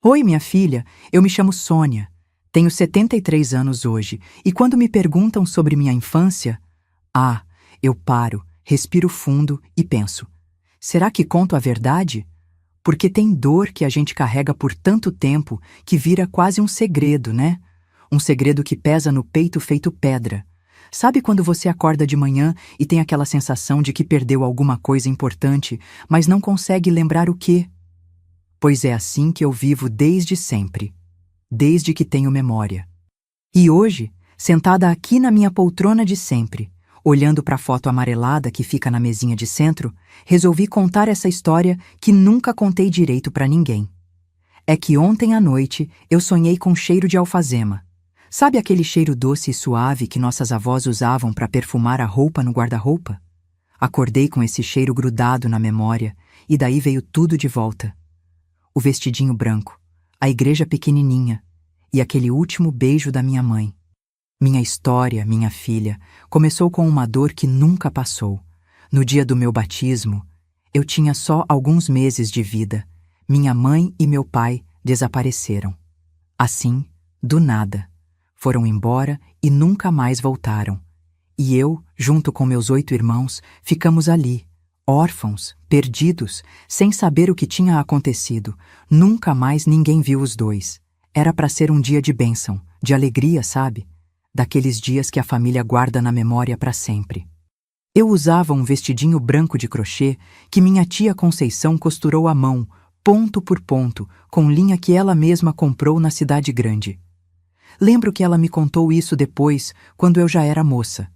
Oi, minha filha, eu me chamo Sônia. Tenho 73 anos hoje e quando me perguntam sobre minha infância, eu paro, respiro fundo e penso: será que conto a verdade? Porque tem dor que a gente carrega por tanto tempo que vira quase um segredo, né? Um segredo que pesa no peito feito pedra. Sabe quando você acorda de manhã e tem aquela sensação de que perdeu alguma coisa importante, mas não consegue lembrar o quê? Pois é assim que eu vivo desde sempre, desde que tenho memória. E hoje, sentada aqui na minha poltrona de sempre, olhando para a foto amarelada que fica na mesinha de centro, resolvi contar essa história que nunca contei direito para ninguém. É que ontem à noite eu sonhei com cheiro de alfazema. Sabe aquele cheiro doce e suave que nossas avós usavam para perfumar a roupa no guarda-roupa? Acordei com esse cheiro grudado na memória e daí veio tudo de volta. O vestidinho branco, a igreja pequenininha e aquele último beijo da minha mãe. Minha história, minha filha, começou com uma dor que nunca passou. No dia do meu batismo, eu tinha só alguns meses de vida. Minha mãe e meu pai desapareceram. Assim, do nada. Foram embora e nunca mais voltaram. E eu, junto com meus 8 irmãos, ficamos ali, órfãos, perdidos, sem saber o que tinha acontecido. Nunca mais ninguém viu os dois. Era para ser um dia de bênção, de alegria, sabe? Daqueles dias que a família guarda na memória para sempre. Eu usava um vestidinho branco de crochê que minha tia Conceição costurou à mão, ponto por ponto, com linha que ela mesma comprou na cidade grande. Lembro que ela me contou isso depois, quando eu já era moça.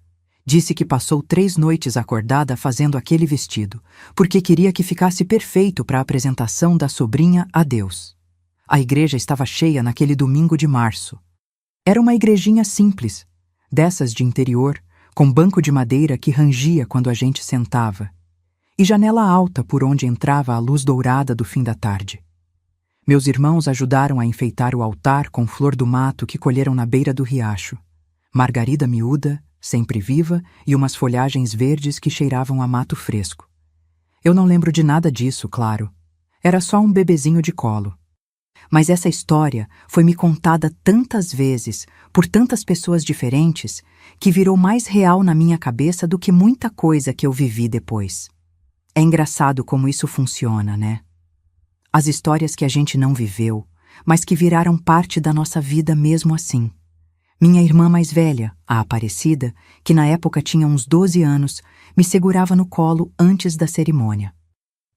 Disse que passou 3 noites acordada fazendo aquele vestido, porque queria que ficasse perfeito para a apresentação da sobrinha a Deus. A igreja estava cheia naquele domingo de março. Era uma igrejinha simples, dessas de interior, com banco de madeira que rangia quando a gente sentava, e janela alta por onde entrava a luz dourada do fim da tarde. Meus irmãos ajudaram a enfeitar o altar com flor do mato que colheram na beira do riacho, margarida miúda, sempre viva, e umas folhagens verdes que cheiravam a mato fresco. Eu não lembro de nada disso, claro. Era só um bebezinho de colo. Mas essa história foi me contada tantas vezes, por tantas pessoas diferentes, que virou mais real na minha cabeça do que muita coisa que eu vivi depois. É engraçado como isso funciona, né? As histórias que a gente não viveu, mas que viraram parte da nossa vida mesmo assim. Minha irmã mais velha, a Aparecida, que na época tinha uns 12 anos, me segurava no colo antes da cerimônia.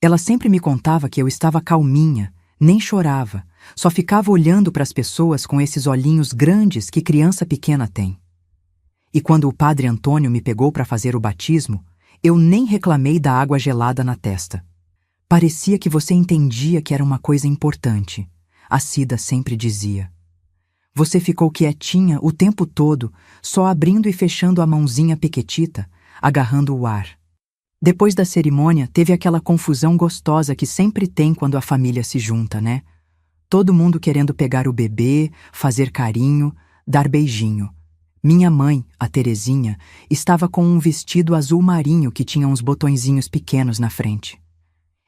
Ela sempre me contava que eu estava calminha, nem chorava, só ficava olhando para as pessoas com esses olhinhos grandes que criança pequena tem. E quando o padre Antônio me pegou para fazer o batismo, eu nem reclamei da água gelada na testa. Parecia que você entendia que era uma coisa importante, a Cida sempre dizia. Você ficou quietinha o tempo todo, só abrindo e fechando a mãozinha pequetita, agarrando o ar. Depois da cerimônia, teve aquela confusão gostosa que sempre tem quando a família se junta, né? Todo mundo querendo pegar o bebê, fazer carinho, dar beijinho. Minha mãe, a Terezinha, estava com um vestido azul marinho que tinha uns botõezinhos pequenos na frente.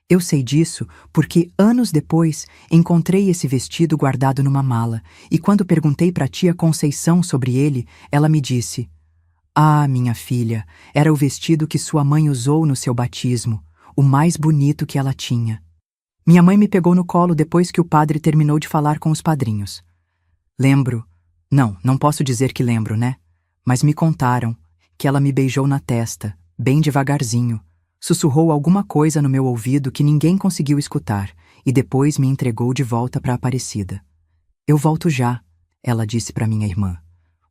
Eu sei disso porque, anos depois, encontrei esse vestido guardado numa mala e quando perguntei para a tia Conceição sobre ele, ela me disse: "Ah, minha filha, era o vestido que sua mãe usou no seu batismo, o mais bonito que ela tinha." Minha mãe me pegou no colo depois que o padre terminou de falar com os padrinhos. Lembro. Não posso dizer que lembro, né? Mas me contaram que ela me beijou na testa, bem devagarzinho, sussurrou alguma coisa no meu ouvido que ninguém conseguiu escutar e depois me entregou de volta para a Aparecida. "Eu volto já", ela disse para minha irmã.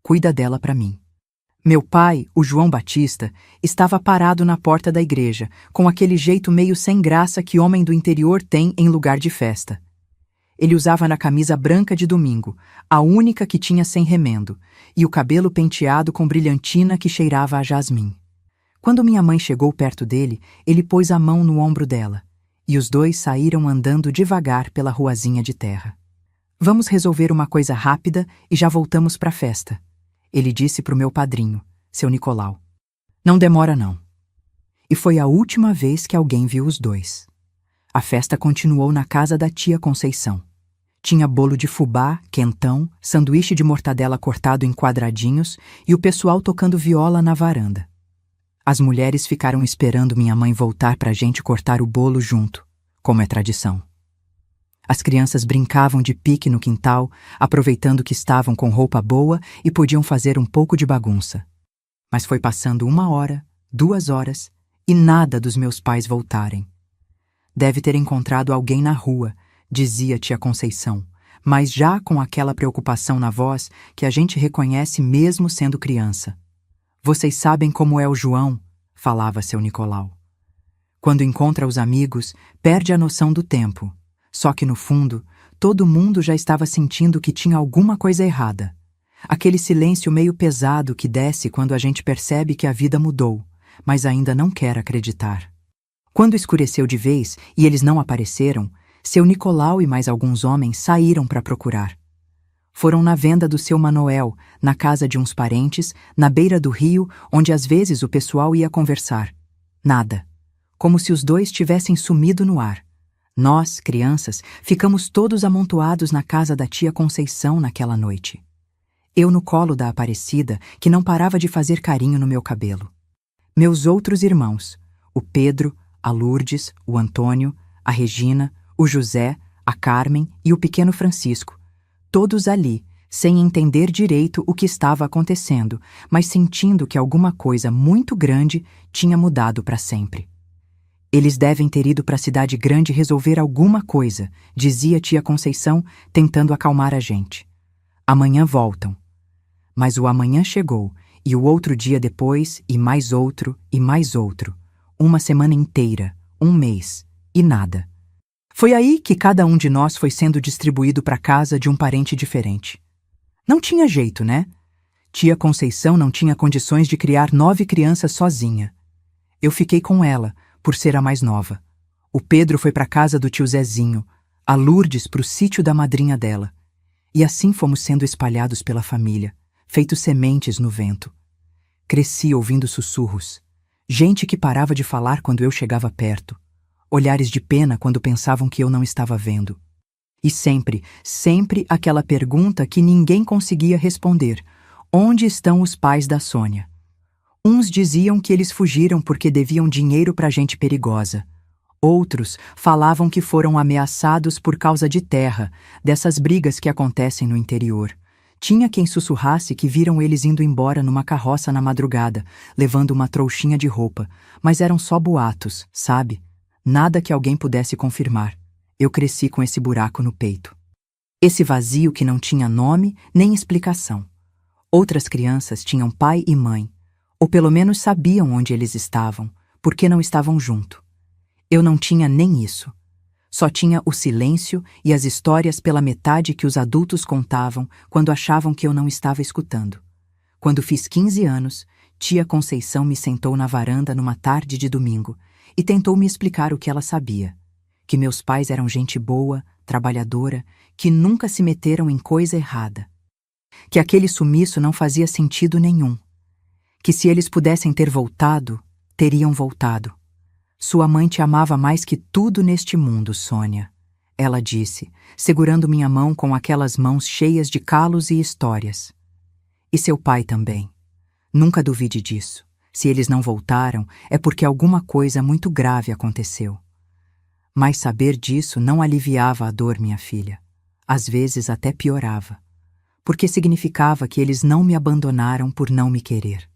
"Cuida dela para mim." Meu pai, o João Batista, estava parado na porta da igreja, com aquele jeito meio sem graça que homem do interior tem em lugar de festa. Ele usava na camisa branca de domingo, a única que tinha sem remendo, e o cabelo penteado com brilhantina que cheirava a jasmim. Quando minha mãe chegou perto dele, ele pôs a mão no ombro dela, e os dois saíram andando devagar pela ruazinha de terra. "Vamos resolver uma coisa rápida e já voltamos para a festa", ele disse para o meu padrinho, seu Nicolau. "Não demora não." E foi a última vez que alguém viu os dois. A festa continuou na casa da tia Conceição. Tinha bolo de fubá, quentão, sanduíche de mortadela cortado em quadradinhos e o pessoal tocando viola na varanda. As mulheres ficaram esperando minha mãe voltar para a gente cortar o bolo junto, como é tradição. As crianças brincavam de pique no quintal, aproveitando que estavam com roupa boa e podiam fazer um pouco de bagunça. Mas foi passando 1 hora, 2 horas, e nada dos meus pais voltarem. Deve ter encontrado alguém na rua, dizia tia Conceição, mas já com aquela preocupação na voz que a gente reconhece mesmo sendo criança. Vocês sabem como é o João, falava seu Nicolau. Quando encontra os amigos, perde a noção do tempo. Só que no fundo, todo mundo já estava sentindo que tinha alguma coisa errada. Aquele silêncio meio pesado que desce quando a gente percebe que a vida mudou, mas ainda não quer acreditar. Quando escureceu de vez e eles não apareceram, seu Nicolau e mais alguns homens saíram para procurar. Foram na venda do seu Manoel, na casa de uns parentes, na beira do rio, onde às vezes o pessoal ia conversar. Nada. Como se os dois tivessem sumido no ar. Nós, crianças, ficamos todos amontoados na casa da tia Conceição naquela noite. Eu no colo da Aparecida, que não parava de fazer carinho no meu cabelo. Meus outros irmãos, o Pedro, a Lourdes, o Antônio, a Regina, o José, a Carmen e o pequeno Francisco, todos ali, sem entender direito o que estava acontecendo, mas sentindo que alguma coisa muito grande tinha mudado para sempre. Eles devem ter ido para a cidade grande resolver alguma coisa, dizia tia Conceição, tentando acalmar a gente. Amanhã voltam. Mas o amanhã chegou, e o outro dia depois, e mais outro, e mais outro. Uma semana inteira, 1 mês, e nada. Foi aí que cada um de nós foi sendo distribuído para casa de um parente diferente. Não tinha jeito, né? Tia Conceição não tinha condições de criar 9 crianças sozinha. Eu fiquei com ela, por ser a mais nova. O Pedro foi para a casa do tio Zezinho, a Lourdes para o sítio da madrinha dela. E assim fomos sendo espalhados pela família, feitos sementes no vento. Cresci ouvindo sussurros, gente que parava de falar quando eu chegava perto, olhares de pena quando pensavam que eu não estava vendo. E sempre, sempre aquela pergunta que ninguém conseguia responder: onde estão os pais da Sônia? Uns diziam que eles fugiram porque deviam dinheiro para gente perigosa. Outros falavam que foram ameaçados por causa de terra, dessas brigas que acontecem no interior. Tinha quem sussurrasse que viram eles indo embora numa carroça na madrugada, levando uma trouxinha de roupa, mas eram só boatos, sabe? Nada que alguém pudesse confirmar. Eu cresci com esse buraco no peito. Esse vazio que não tinha nome nem explicação. Outras crianças tinham pai e mãe, ou pelo menos sabiam onde eles estavam, porque não estavam junto. Eu não tinha nem isso. Só tinha o silêncio e as histórias pela metade que os adultos contavam quando achavam que eu não estava escutando. Quando fiz 15 anos, tia Conceição me sentou na varanda numa tarde de domingo e tentou me explicar o que ela sabia. Que meus pais eram gente boa, trabalhadora, que nunca se meteram em coisa errada. Que aquele sumiço não fazia sentido nenhum. Que se eles pudessem ter voltado, teriam voltado. Sua mãe te amava mais que tudo neste mundo, Sônia, ela disse, segurando minha mão com aquelas mãos cheias de calos e histórias. E seu pai também. Nunca duvide disso. Se eles não voltaram, é porque alguma coisa muito grave aconteceu. Mas saber disso não aliviava a dor, minha filha. Às vezes até piorava. Porque significava que eles não me abandonaram por não me querer.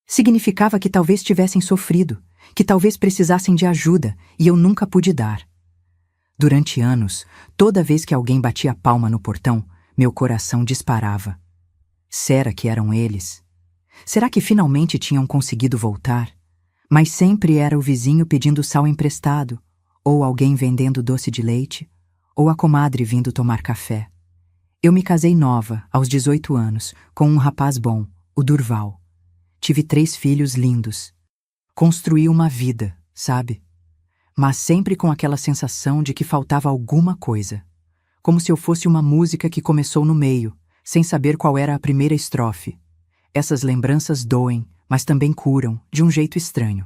Significava que talvez tivessem sofrido, que talvez precisassem de ajuda e eu nunca pude dar. Durante anos, toda vez que alguém batia a palma no portão, meu coração disparava. Será que eram eles? Será que finalmente tinham conseguido voltar? Mas sempre era o vizinho pedindo sal emprestado, ou alguém vendendo doce de leite, ou a comadre vindo tomar café. Eu me casei nova, aos 18 anos, com um rapaz bom, o Durval. Tive 3 filhos lindos. Construí uma vida, sabe? Mas sempre com aquela sensação de que faltava alguma coisa. Como se eu fosse uma música que começou no meio, sem saber qual era a primeira estrofe. Essas lembranças doem, mas também curam, de um jeito estranho.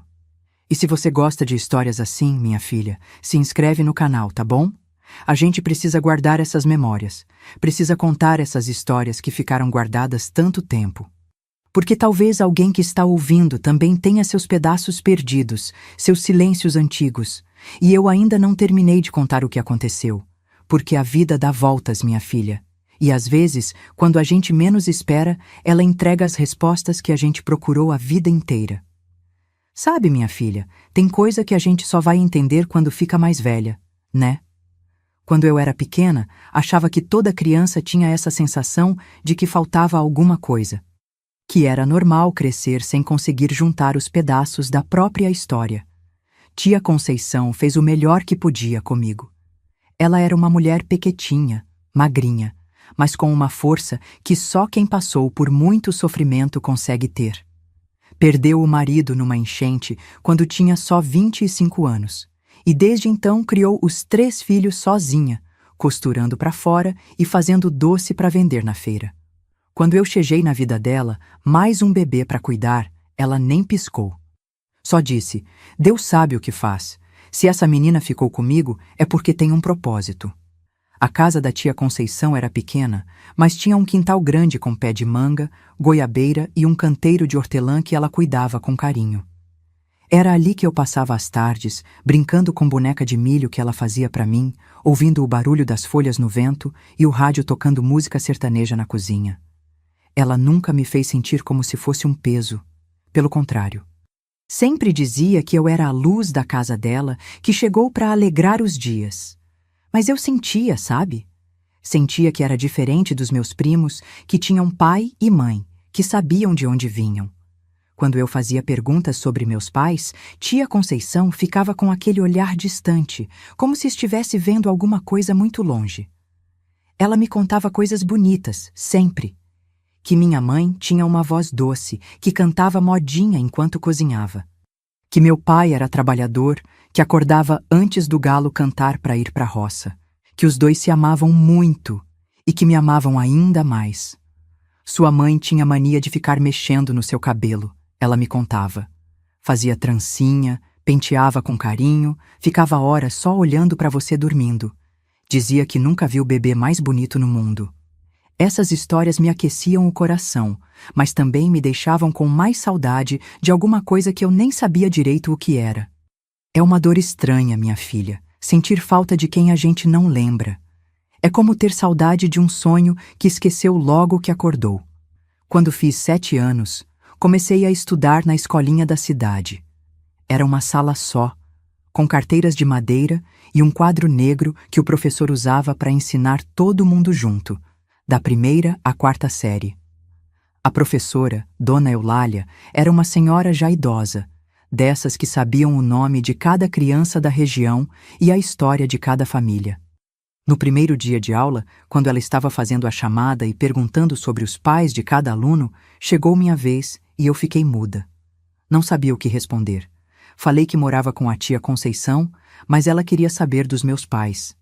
E se você gosta de histórias assim, minha filha, se inscreve no canal, tá bom? A gente precisa guardar essas memórias, precisa contar essas histórias que ficaram guardadas tanto tempo. Porque talvez alguém que está ouvindo também tenha seus pedaços perdidos, seus silêncios antigos, e eu ainda não terminei de contar o que aconteceu. Porque a vida dá voltas, minha filha. E às vezes, quando a gente menos espera, ela entrega as respostas que a gente procurou a vida inteira. Sabe, minha filha, tem coisa que a gente só vai entender quando fica mais velha, né? Quando eu era pequena, achava que toda criança tinha essa sensação de que faltava alguma coisa. Que era normal crescer sem conseguir juntar os pedaços da própria história. Tia Conceição fez o melhor que podia comigo. Ela era uma mulher pequetinha, magrinha, mas com uma força que só quem passou por muito sofrimento consegue ter. Perdeu o marido numa enchente quando tinha só 25 anos, e desde então criou os 3 filhos sozinha, costurando para fora e fazendo doce para vender na feira. Quando eu cheguei na vida dela, mais um bebê para cuidar, ela nem piscou. Só disse: Deus sabe o que faz. Se essa menina ficou comigo, é porque tem um propósito. A casa da tia Conceição era pequena, mas tinha um quintal grande com pé de manga, goiabeira e um canteiro de hortelã que ela cuidava com carinho. Era ali que eu passava as tardes, brincando com boneca de milho que ela fazia para mim, ouvindo o barulho das folhas no vento e o rádio tocando música sertaneja na cozinha. Ela nunca me fez sentir como se fosse um peso. Pelo contrário. Sempre dizia que eu era a luz da casa dela, que chegou para alegrar os dias. Mas eu sentia, sabe? Sentia que era diferente dos meus primos, que tinham pai e mãe, que sabiam de onde vinham. Quando eu fazia perguntas sobre meus pais, tia Conceição ficava com aquele olhar distante, como se estivesse vendo alguma coisa muito longe. Ela me contava coisas bonitas, sempre. Que minha mãe tinha uma voz doce, que cantava modinha enquanto cozinhava. Que meu pai era trabalhador, que acordava antes do galo cantar para ir para a roça. Que os dois se amavam muito e que me amavam ainda mais. Sua mãe tinha mania de ficar mexendo no seu cabelo, ela me contava. Fazia trancinha, penteava com carinho, ficava horas só olhando para você dormindo. Dizia que nunca viu o bebê mais bonito no mundo. Essas histórias me aqueciam o coração, mas também me deixavam com mais saudade de alguma coisa que eu nem sabia direito o que era. É uma dor estranha, minha filha, sentir falta de quem a gente não lembra. É como ter saudade de um sonho que esqueceu logo que acordou. Quando fiz 7 anos, comecei a estudar na escolinha da cidade. Era uma sala só, com carteiras de madeira e um quadro negro que o professor usava para ensinar todo mundo junto, da 1ª à 4ª série. A professora, Dona Eulália, era uma senhora já idosa, dessas que sabiam o nome de cada criança da região e a história de cada família. No primeiro dia de aula, quando ela estava fazendo a chamada e perguntando sobre os pais de cada aluno, chegou minha vez e eu fiquei muda. Não sabia o que responder. Falei que morava com a tia Conceição, mas ela queria saber dos meus pais.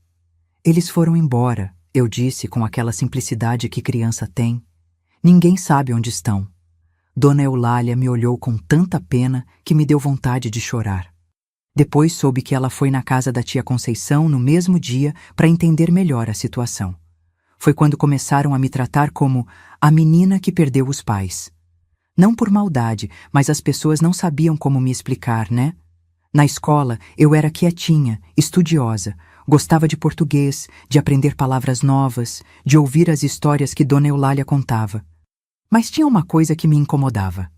Eles foram embora, eu disse com aquela simplicidade que criança tem. Ninguém sabe onde estão. Dona Eulália me olhou com tanta pena que me deu vontade de chorar. Depois soube que ela foi na casa da tia Conceição no mesmo dia para entender melhor a situação. Foi quando começaram a me tratar como a menina que perdeu os pais. Não por maldade, mas as pessoas não sabiam como me explicar, né? Na escola, eu era quietinha, estudiosa, gostava de português, de aprender palavras novas, de ouvir as histórias que Dona Eulália contava. Mas tinha uma coisa que me incomodava.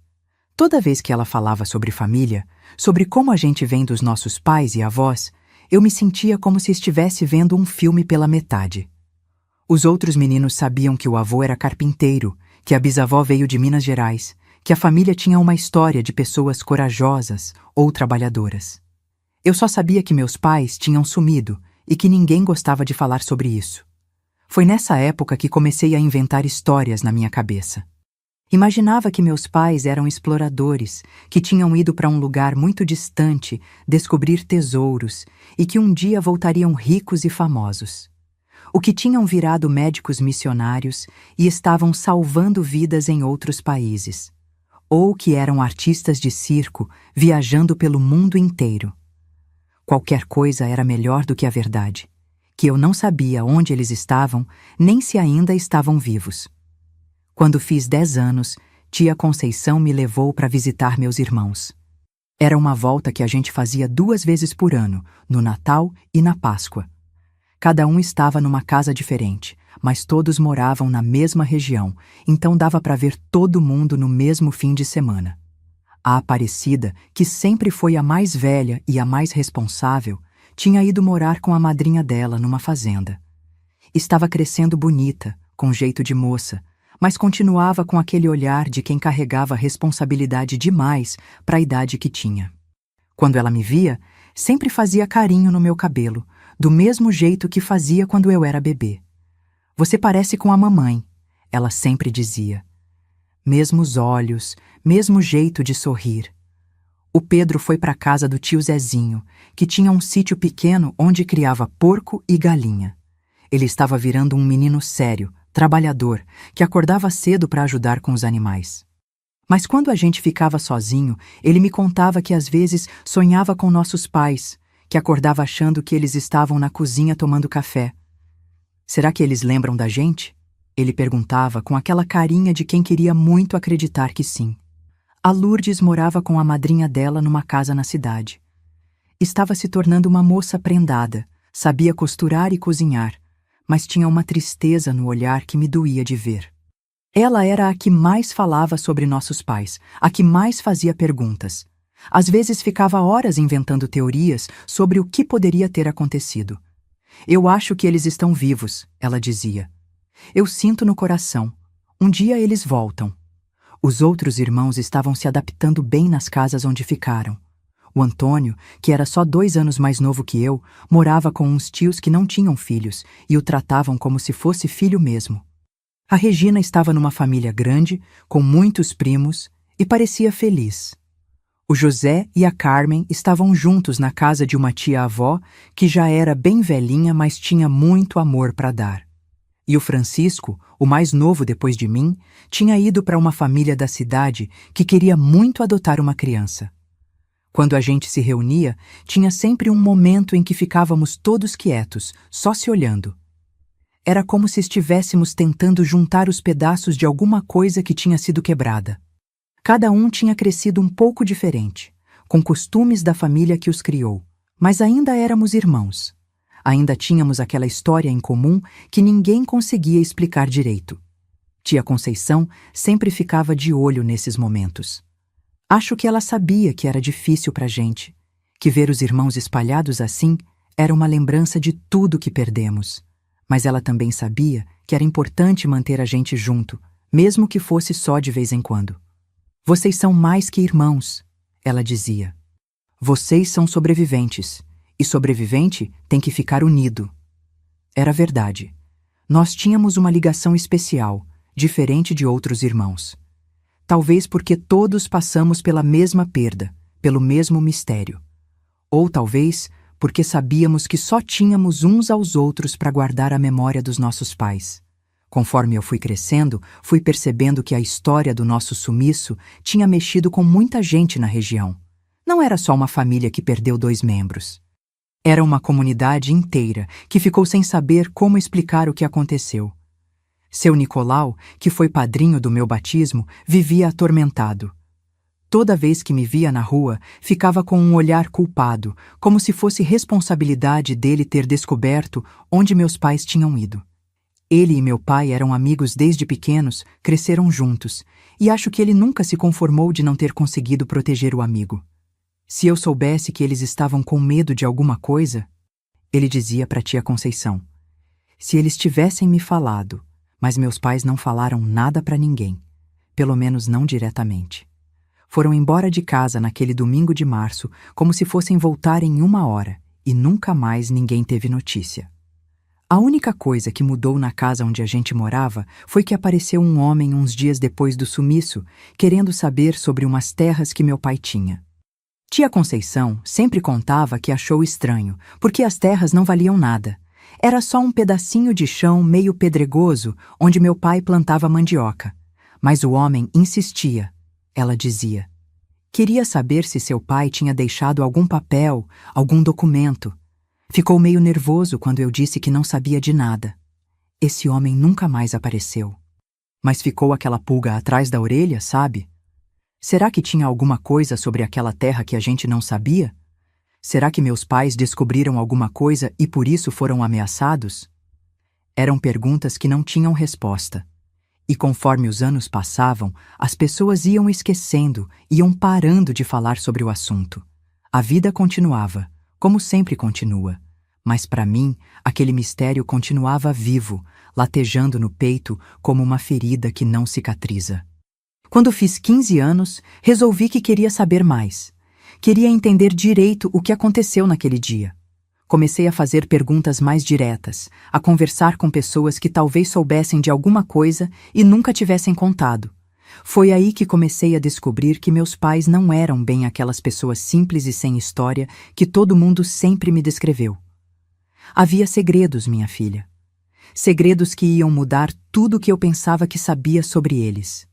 Toda vez que ela falava sobre família, sobre como a gente vem dos nossos pais e avós, eu me sentia como se estivesse vendo um filme pela metade. Os outros meninos sabiam que o avô era carpinteiro, que a bisavó veio de Minas Gerais, que a família tinha uma história de pessoas corajosas ou trabalhadoras. Eu só sabia que meus pais tinham sumido e que ninguém gostava de falar sobre isso. Foi nessa época que comecei a inventar histórias na minha cabeça. Imaginava que meus pais eram exploradores, que tinham ido para um lugar muito distante descobrir tesouros e que um dia voltariam ricos e famosos. O que tinham virado médicos missionários e estavam salvando vidas em outros países. Ou que eram artistas de circo viajando pelo mundo inteiro. Qualquer coisa era melhor do que a verdade. que eu não sabia onde eles estavam, nem se ainda estavam vivos. Quando fiz 10 anos, tia Conceição me levou para visitar meus irmãos. Era uma volta que a gente fazia 2 vezes por ano, no Natal e na Páscoa. Cada um estava numa casa diferente, mas todos moravam na mesma região, então dava para ver todo mundo no mesmo fim de semana. A Aparecida, que sempre foi a mais velha e a mais responsável, tinha ido morar com a madrinha dela numa fazenda. Estava crescendo bonita, com jeito de moça, mas continuava com aquele olhar de quem carregava responsabilidade demais para a idade que tinha. Quando ela me via, sempre fazia carinho no meu cabelo, do mesmo jeito que fazia quando eu era bebê. "Você parece com a mamãe", ela sempre dizia. Mesmos olhos, mesmo jeito de sorrir. O Pedro foi para a casa do tio Zezinho, que tinha um sítio pequeno onde criava porco e galinha. Ele estava virando um menino sério, trabalhador, que acordava cedo para ajudar com os animais. Mas quando a gente ficava sozinho, ele me contava que às vezes sonhava com nossos pais, que acordava achando que eles estavam na cozinha tomando café. "Será que eles lembram da gente?" Ele perguntava com aquela carinha de quem queria muito acreditar que sim. A Lourdes morava com a madrinha dela numa casa na cidade. Estava se tornando uma moça prendada, sabia costurar e cozinhar, mas tinha uma tristeza no olhar que me doía de ver. Ela era a que mais falava sobre nossos pais, a que mais fazia perguntas. Às vezes ficava horas inventando teorias sobre o que poderia ter acontecido. "Eu acho que eles estão vivos", ela dizia. "Eu sinto no coração. Um dia eles voltam." Os outros irmãos estavam se adaptando bem nas casas onde ficaram. O Antônio, que era só 2 anos mais novo que eu, morava com uns tios que não tinham filhos e o tratavam como se fosse filho mesmo. A Regina estava numa família grande, com muitos primos, e parecia feliz. O José e a Carmen estavam juntos na casa de uma tia-avó que já era bem velhinha, mas tinha muito amor para dar. E o Francisco, o mais novo depois de mim, tinha ido para uma família da cidade que queria muito adotar uma criança. Quando a gente se reunia, tinha sempre um momento em que ficávamos todos quietos, só se olhando. Era como se estivéssemos tentando juntar os pedaços de alguma coisa que tinha sido quebrada. Cada um tinha crescido um pouco diferente, com costumes da família que os criou, mas ainda éramos irmãos. Ainda tínhamos aquela história em comum que ninguém conseguia explicar direito. Tia Conceição sempre ficava de olho nesses momentos. Acho que ela sabia que era difícil pra gente, que ver os irmãos espalhados assim era uma lembrança de tudo que perdemos. Mas ela também sabia que era importante manter a gente junto, mesmo que fosse só de vez em quando. "Vocês são mais que irmãos", ela dizia. "Vocês são sobreviventes. E sobrevivente tem que ficar unido." Era verdade. Nós tínhamos uma ligação especial, diferente de outros irmãos. Talvez porque todos passamos pela mesma perda, pelo mesmo mistério. Ou talvez porque sabíamos que só tínhamos uns aos outros para guardar a memória dos nossos pais. Conforme eu fui crescendo, fui percebendo que a história do nosso sumiço tinha mexido com muita gente na região. Não era só uma família que perdeu 2 membros. Era uma comunidade inteira que ficou sem saber como explicar o que aconteceu. Seu Nicolau, que foi padrinho do meu batismo, vivia atormentado. Toda vez que me via na rua, ficava com um olhar culpado, como se fosse responsabilidade dele ter descoberto onde meus pais tinham ido. Ele e meu pai eram amigos desde pequenos, cresceram juntos, e acho que ele nunca se conformou de não ter conseguido proteger o amigo. Se eu soubesse que eles estavam com medo de alguma coisa, ele dizia para tia Conceição, se eles tivessem me falado, mas meus pais não falaram nada para ninguém, pelo menos não diretamente. Foram embora de casa naquele domingo de março, como se fossem voltar em 1 hora, e nunca mais ninguém teve notícia. A única coisa que mudou na casa onde a gente morava foi que apareceu um homem uns dias depois do sumiço, querendo saber sobre umas terras que meu pai tinha. Tia Conceição sempre contava que achou estranho, porque as terras não valiam nada. Era só um pedacinho de chão meio pedregoso onde meu pai plantava mandioca. Mas o homem insistia, ela dizia. Queria saber se seu pai tinha deixado algum papel, algum documento. Ficou meio nervoso quando eu disse que não sabia de nada. Esse homem nunca mais apareceu. Mas ficou aquela pulga atrás da orelha, sabe? Será que tinha alguma coisa sobre aquela terra que a gente não sabia? Será que meus pais descobriram alguma coisa e por isso foram ameaçados? Eram perguntas que não tinham resposta. E conforme os anos passavam, as pessoas iam esquecendo, iam parando de falar sobre o assunto. A vida continuava, como sempre continua. Mas para mim, aquele mistério continuava vivo, latejando no peito como uma ferida que não cicatriza. Quando fiz 15 anos, resolvi que queria saber mais. Queria entender direito o que aconteceu naquele dia. Comecei a fazer perguntas mais diretas, a conversar com pessoas que talvez soubessem de alguma coisa e nunca tivessem contado. Foi aí que comecei a descobrir que meus pais não eram bem aquelas pessoas simples e sem história que todo mundo sempre me descreveu. Havia segredos, minha filha. Segredos que iam mudar tudo o que eu pensava que sabia sobre eles.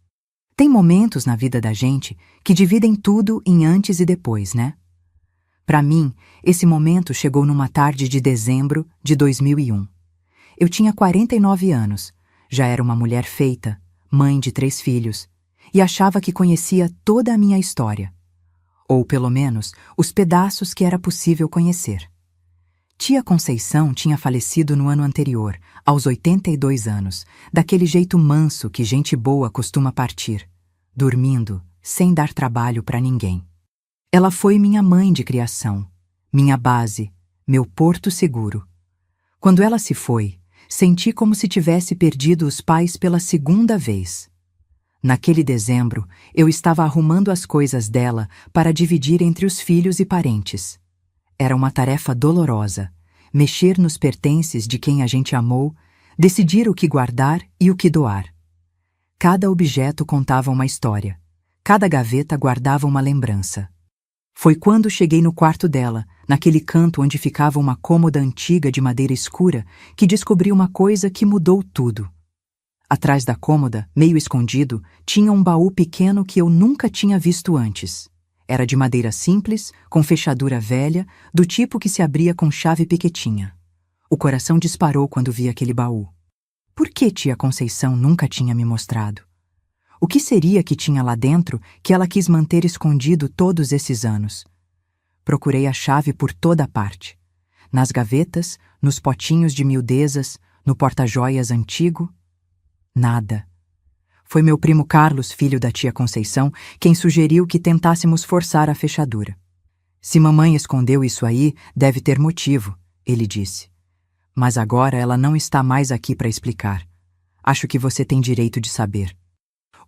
Tem momentos na vida da gente que dividem tudo em antes e depois, né? Para mim, esse momento chegou numa tarde de dezembro de 2001. Eu tinha 49 anos, já era uma mulher feita, mãe de 3 filhos, e achava que conhecia toda a minha história. Ou, pelo menos, os pedaços que era possível conhecer. Tia Conceição tinha falecido no ano anterior, aos 82 anos, daquele jeito manso que gente boa costuma partir, dormindo, sem dar trabalho para ninguém. Ela foi minha mãe de criação, minha base, meu porto seguro. Quando ela se foi, senti como se tivesse perdido os pais pela segunda vez. Naquele dezembro, eu estava arrumando as coisas dela para dividir entre os filhos e parentes. Era uma tarefa dolorosa, mexer nos pertences de quem a gente amou, decidir o que guardar e o que doar. Cada objeto contava uma história, cada gaveta guardava uma lembrança. Foi quando cheguei no quarto dela, naquele canto onde ficava uma cômoda antiga de madeira escura, que descobri uma coisa que mudou tudo. Atrás da cômoda, meio escondido, tinha um baú pequeno que eu nunca tinha visto antes. Era de madeira simples, com fechadura velha, do tipo que se abria com chave piquetinha. O coração disparou quando vi aquele baú. Por que tia Conceição nunca tinha me mostrado? O que seria que tinha lá dentro que ela quis manter escondido todos esses anos? Procurei a chave por toda parte. Nas gavetas, nos potinhos de miudezas, no porta-joias antigo. Nada. Foi meu primo Carlos, filho da tia Conceição, quem sugeriu que tentássemos forçar a fechadura. Se mamãe escondeu isso aí, deve ter motivo, ele disse. Mas agora ela não está mais aqui para explicar. Acho que você tem direito de saber.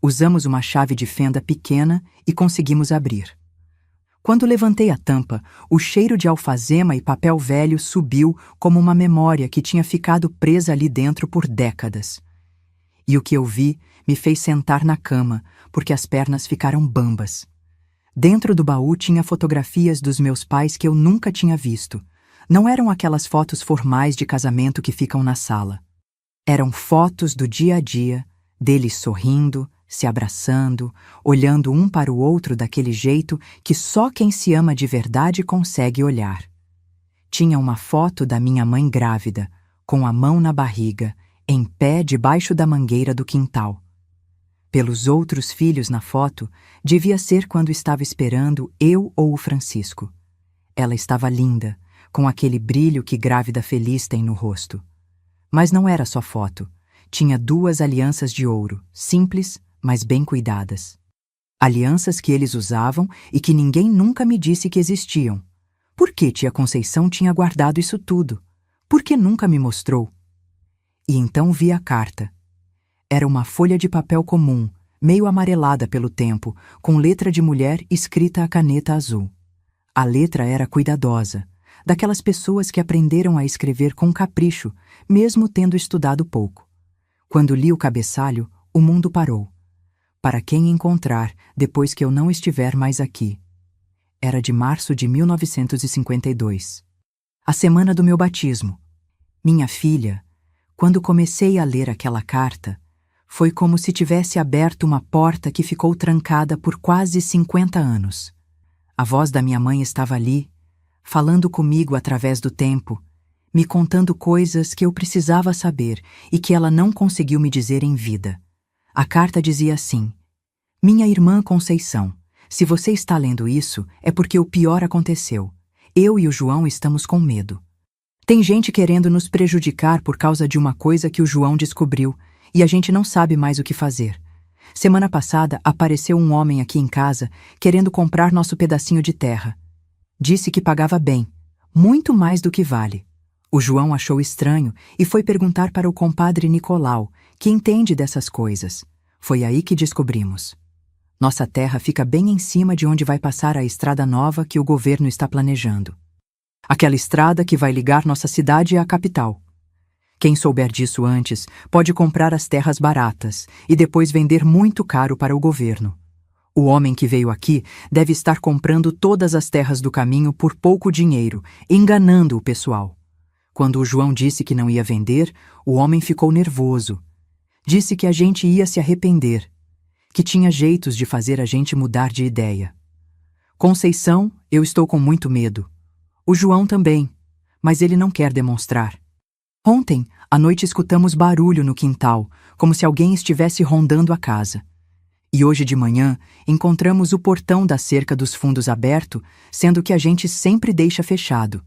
Usamos uma chave de fenda pequena e conseguimos abrir. Quando levantei a tampa, o cheiro de alfazema e papel velho subiu como uma memória que tinha ficado presa ali dentro por décadas. E o que eu vi me fez sentar na cama, porque as pernas ficaram bambas. Dentro do baú tinha fotografias dos meus pais que eu nunca tinha visto. Não eram aquelas fotos formais de casamento que ficam na sala. Eram fotos do dia a dia, deles sorrindo, se abraçando, olhando um para o outro daquele jeito que só quem se ama de verdade consegue olhar. Tinha uma foto da minha mãe grávida, com a mão na barriga, em pé debaixo da mangueira do quintal. Pelos outros filhos na foto, devia ser quando estava esperando eu ou o Francisco. Ela estava linda, com aquele brilho que grávida feliz tem no rosto. Mas não era só foto. Tinha 2 alianças de ouro, simples, mas bem cuidadas. Alianças que eles usavam e que ninguém nunca me disse que existiam. Por que tia Conceição tinha guardado isso tudo? Por que nunca me mostrou? E então vi a carta. Era uma folha de papel comum, meio amarelada pelo tempo, com letra de mulher escrita a caneta azul. A letra era cuidadosa, daquelas pessoas que aprenderam a escrever com capricho, mesmo tendo estudado pouco. Quando li o cabeçalho, o mundo parou. Para quem encontrar depois que eu não estiver mais aqui? Era de março de 1952. A semana do meu batismo. Minha filha, quando comecei a ler aquela carta, foi como se tivesse aberto uma porta que ficou trancada por quase 50 anos. A voz da minha mãe estava ali, falando comigo através do tempo, me contando coisas que eu precisava saber e que ela não conseguiu me dizer em vida. A carta dizia assim: Minha irmã Conceição, se você está lendo isso, é porque o pior aconteceu. Eu e o João estamos com medo. Tem gente querendo nos prejudicar por causa de uma coisa que o João descobriu, e a gente não sabe mais o que fazer. Semana passada apareceu um homem aqui em casa querendo comprar nosso pedacinho de terra. Disse que pagava bem, muito mais do que vale. O João achou estranho e foi perguntar para o compadre Nicolau, que entende dessas coisas. Foi aí que descobrimos. Nossa terra fica bem em cima de onde vai passar a estrada nova que o governo está planejando. Aquela estrada que vai ligar nossa cidade à capital. Quem souber disso antes pode comprar as terras baratas e depois vender muito caro para o governo. O homem que veio aqui deve estar comprando todas as terras do caminho por pouco dinheiro, enganando o pessoal. Quando o João disse que não ia vender, o homem ficou nervoso. Disse que a gente ia se arrepender, que tinha jeitos de fazer a gente mudar de ideia. Conceição, eu estou com muito medo. O João também, mas ele não quer demonstrar. Ontem, à noite escutamos barulho no quintal, como se alguém estivesse rondando a casa. E hoje de manhã, encontramos o portão da cerca dos fundos aberto, sendo que a gente sempre deixa fechado.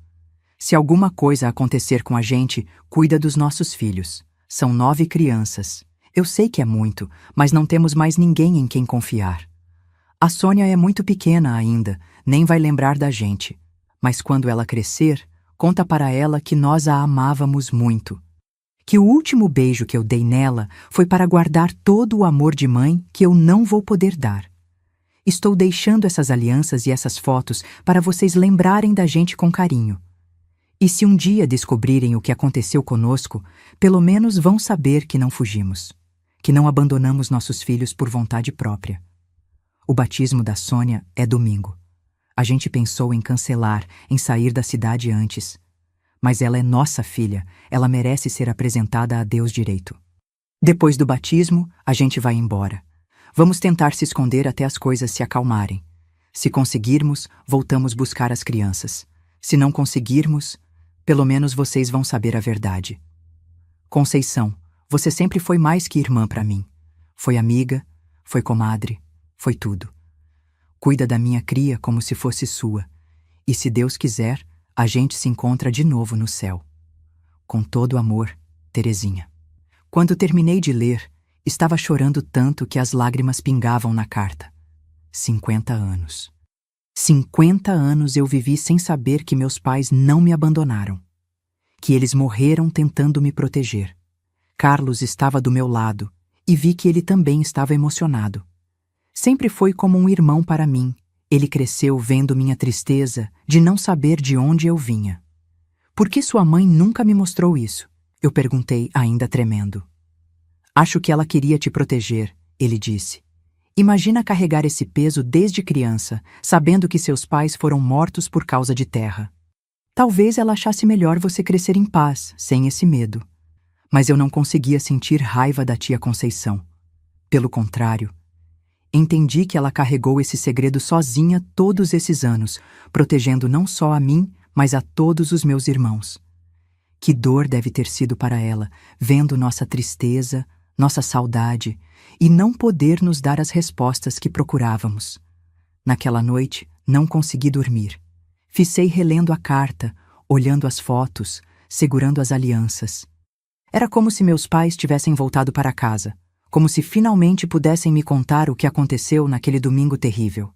Se alguma coisa acontecer com a gente, cuida dos nossos filhos. São 9 crianças. Eu sei que é muito, mas não temos mais ninguém em quem confiar. A Sônia é muito pequena ainda, nem vai lembrar da gente. Mas quando ela crescer, conta para ela que nós a amávamos muito. Que o último beijo que eu dei nela foi para guardar todo o amor de mãe que eu não vou poder dar. Estou deixando essas alianças e essas fotos para vocês lembrarem da gente com carinho. E se um dia descobrirem o que aconteceu conosco, pelo menos vão saber que não fugimos, que não abandonamos nossos filhos por vontade própria. O batismo da Sônia é domingo. A gente pensou em cancelar, em sair da cidade antes. Mas ela é nossa filha, ela merece ser apresentada a Deus direito. Depois do batismo, a gente vai embora. Vamos tentar se esconder até as coisas se acalmarem. Se conseguirmos, voltamos buscar as crianças. Se não conseguirmos, pelo menos vocês vão saber a verdade. Conceição, você sempre foi mais que irmã para mim. Foi amiga, foi comadre, foi tudo. Cuida da minha cria como se fosse sua. E se Deus quiser, a gente se encontra de novo no céu. Com todo amor, Terezinha. Quando terminei de ler, estava chorando tanto que as lágrimas pingavam na carta. 50 anos. 50 anos eu vivi sem saber que meus pais não me abandonaram. Que eles morreram tentando me proteger. Carlos estava do meu lado e vi que ele também estava emocionado. Sempre foi como um irmão para mim. Ele cresceu vendo minha tristeza de não saber de onde eu vinha. Por que sua mãe nunca me mostrou isso? Eu perguntei, ainda tremendo. Acho que ela queria te proteger, ele disse. Imagina carregar esse peso desde criança, sabendo que seus pais foram mortos por causa de terra. Talvez ela achasse melhor você crescer em paz, sem esse medo. Mas eu não conseguia sentir raiva da tia Conceição. Pelo contrário, entendi que ela carregou esse segredo sozinha todos esses anos, protegendo não só a mim, mas a todos os meus irmãos. Que dor deve ter sido para ela, vendo nossa tristeza, nossa saudade, e não poder nos dar as respostas que procurávamos. Naquela noite, não consegui dormir. Ficei relendo a carta, olhando as fotos, segurando as alianças. Era como se meus pais tivessem voltado para casa. Como se finalmente pudessem me contar o que aconteceu naquele domingo terrível.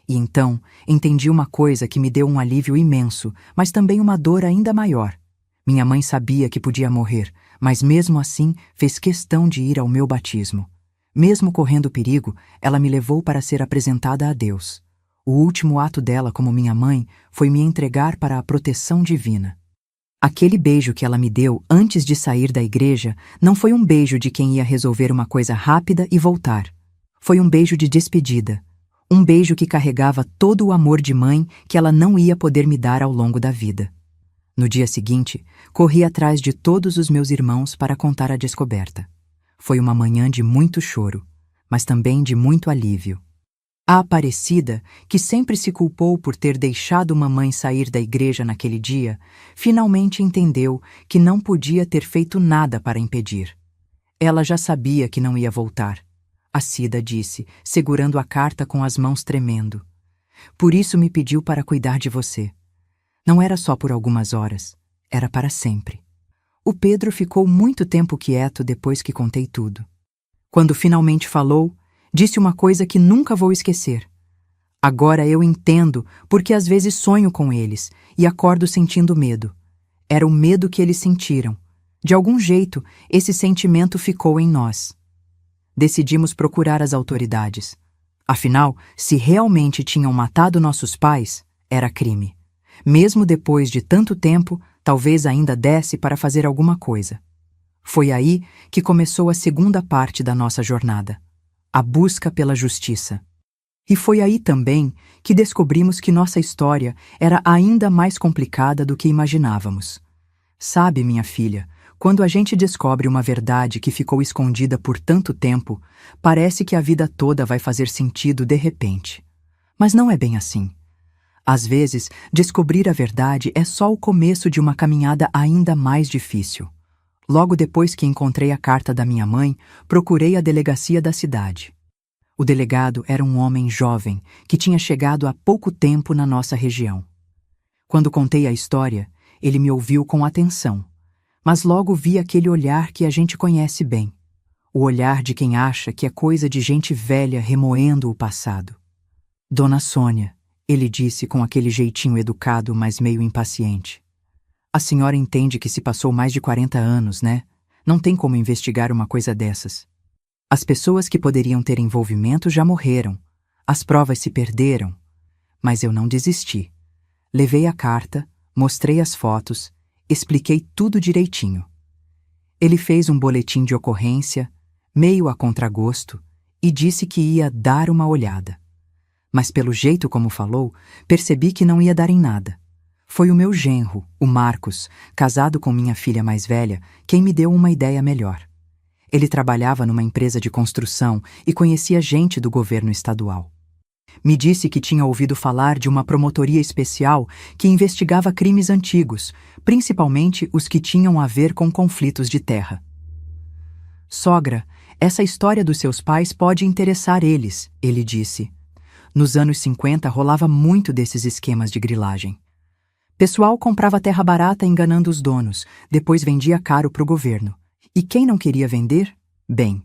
E então, entendi uma coisa que me deu um alívio imenso, mas também uma dor ainda maior. Minha mãe sabia que podia morrer, mas mesmo assim fez questão de ir ao meu batismo. Mesmo correndo perigo, ela me levou para ser apresentada a Deus. O último ato dela como minha mãe foi me entregar para a proteção divina. Aquele beijo que ela me deu antes de sair da igreja não foi um beijo de quem ia resolver uma coisa rápida e voltar. Foi um beijo de despedida. Um beijo que carregava todo o amor de mãe que ela não ia poder me dar ao longo da vida. No dia seguinte, corri atrás de todos os meus irmãos para contar a descoberta. Foi uma manhã de muito choro, mas também de muito alívio. A Aparecida, que sempre se culpou por ter deixado mamãe sair da igreja naquele dia, finalmente entendeu que não podia ter feito nada para impedir. Ela já sabia que não ia voltar. A Cida disse, segurando a carta com as mãos tremendo. Por isso me pediu para cuidar de você. Não era só por algumas horas, era para sempre. O Pedro ficou muito tempo quieto depois que contei tudo. Quando finalmente falou, disse uma coisa que nunca vou esquecer. Agora eu entendo porque às vezes sonho com eles e acordo sentindo medo. Era o medo que eles sentiram. De algum jeito, esse sentimento ficou em nós. Decidimos procurar as autoridades. Afinal, se realmente tinham matado nossos pais, era crime. Mesmo depois de tanto tempo, talvez ainda desse para fazer alguma coisa. Foi aí que começou a segunda parte da nossa jornada. A busca pela justiça. E foi aí também que descobrimos que nossa história era ainda mais complicada do que imaginávamos. Sabe, minha filha, quando a gente descobre uma verdade que ficou escondida por tanto tempo, parece que a vida toda vai fazer sentido de repente. Mas não é bem assim. Às vezes, descobrir a verdade é só o começo de uma caminhada ainda mais difícil. Logo depois que encontrei a carta da minha mãe, procurei a delegacia da cidade. O delegado era um homem jovem que tinha chegado há pouco tempo na nossa região. Quando contei a história, ele me ouviu com atenção, mas logo vi aquele olhar que a gente conhece bem. O olhar de quem acha que é coisa de gente velha remoendo o passado. Dona Sônia, ele disse com aquele jeitinho educado, mas meio impaciente. A senhora entende que se passou mais de 40 anos, né? Não tem como investigar uma coisa dessas. As pessoas que poderiam ter envolvimento já morreram. As provas se perderam. Mas eu não desisti. Levei a carta, mostrei as fotos, expliquei tudo direitinho. Ele fez um boletim de ocorrência, meio a contragosto, e disse que ia dar uma olhada. Mas pelo jeito como falou, percebi que não ia dar em nada. Foi o meu genro, o Marcos, casado com minha filha mais velha, quem me deu uma ideia melhor. Ele trabalhava numa empresa de construção e conhecia gente do governo estadual. Me disse que tinha ouvido falar de uma promotoria especial que investigava crimes antigos, principalmente os que tinham a ver com conflitos de terra. Sogra, essa história dos seus pais pode interessar eles, ele disse. Nos anos 50 rolava muito desses esquemas de grilagem. Pessoal comprava terra barata enganando os donos, depois vendia caro para o governo. E quem não queria vender? Bem,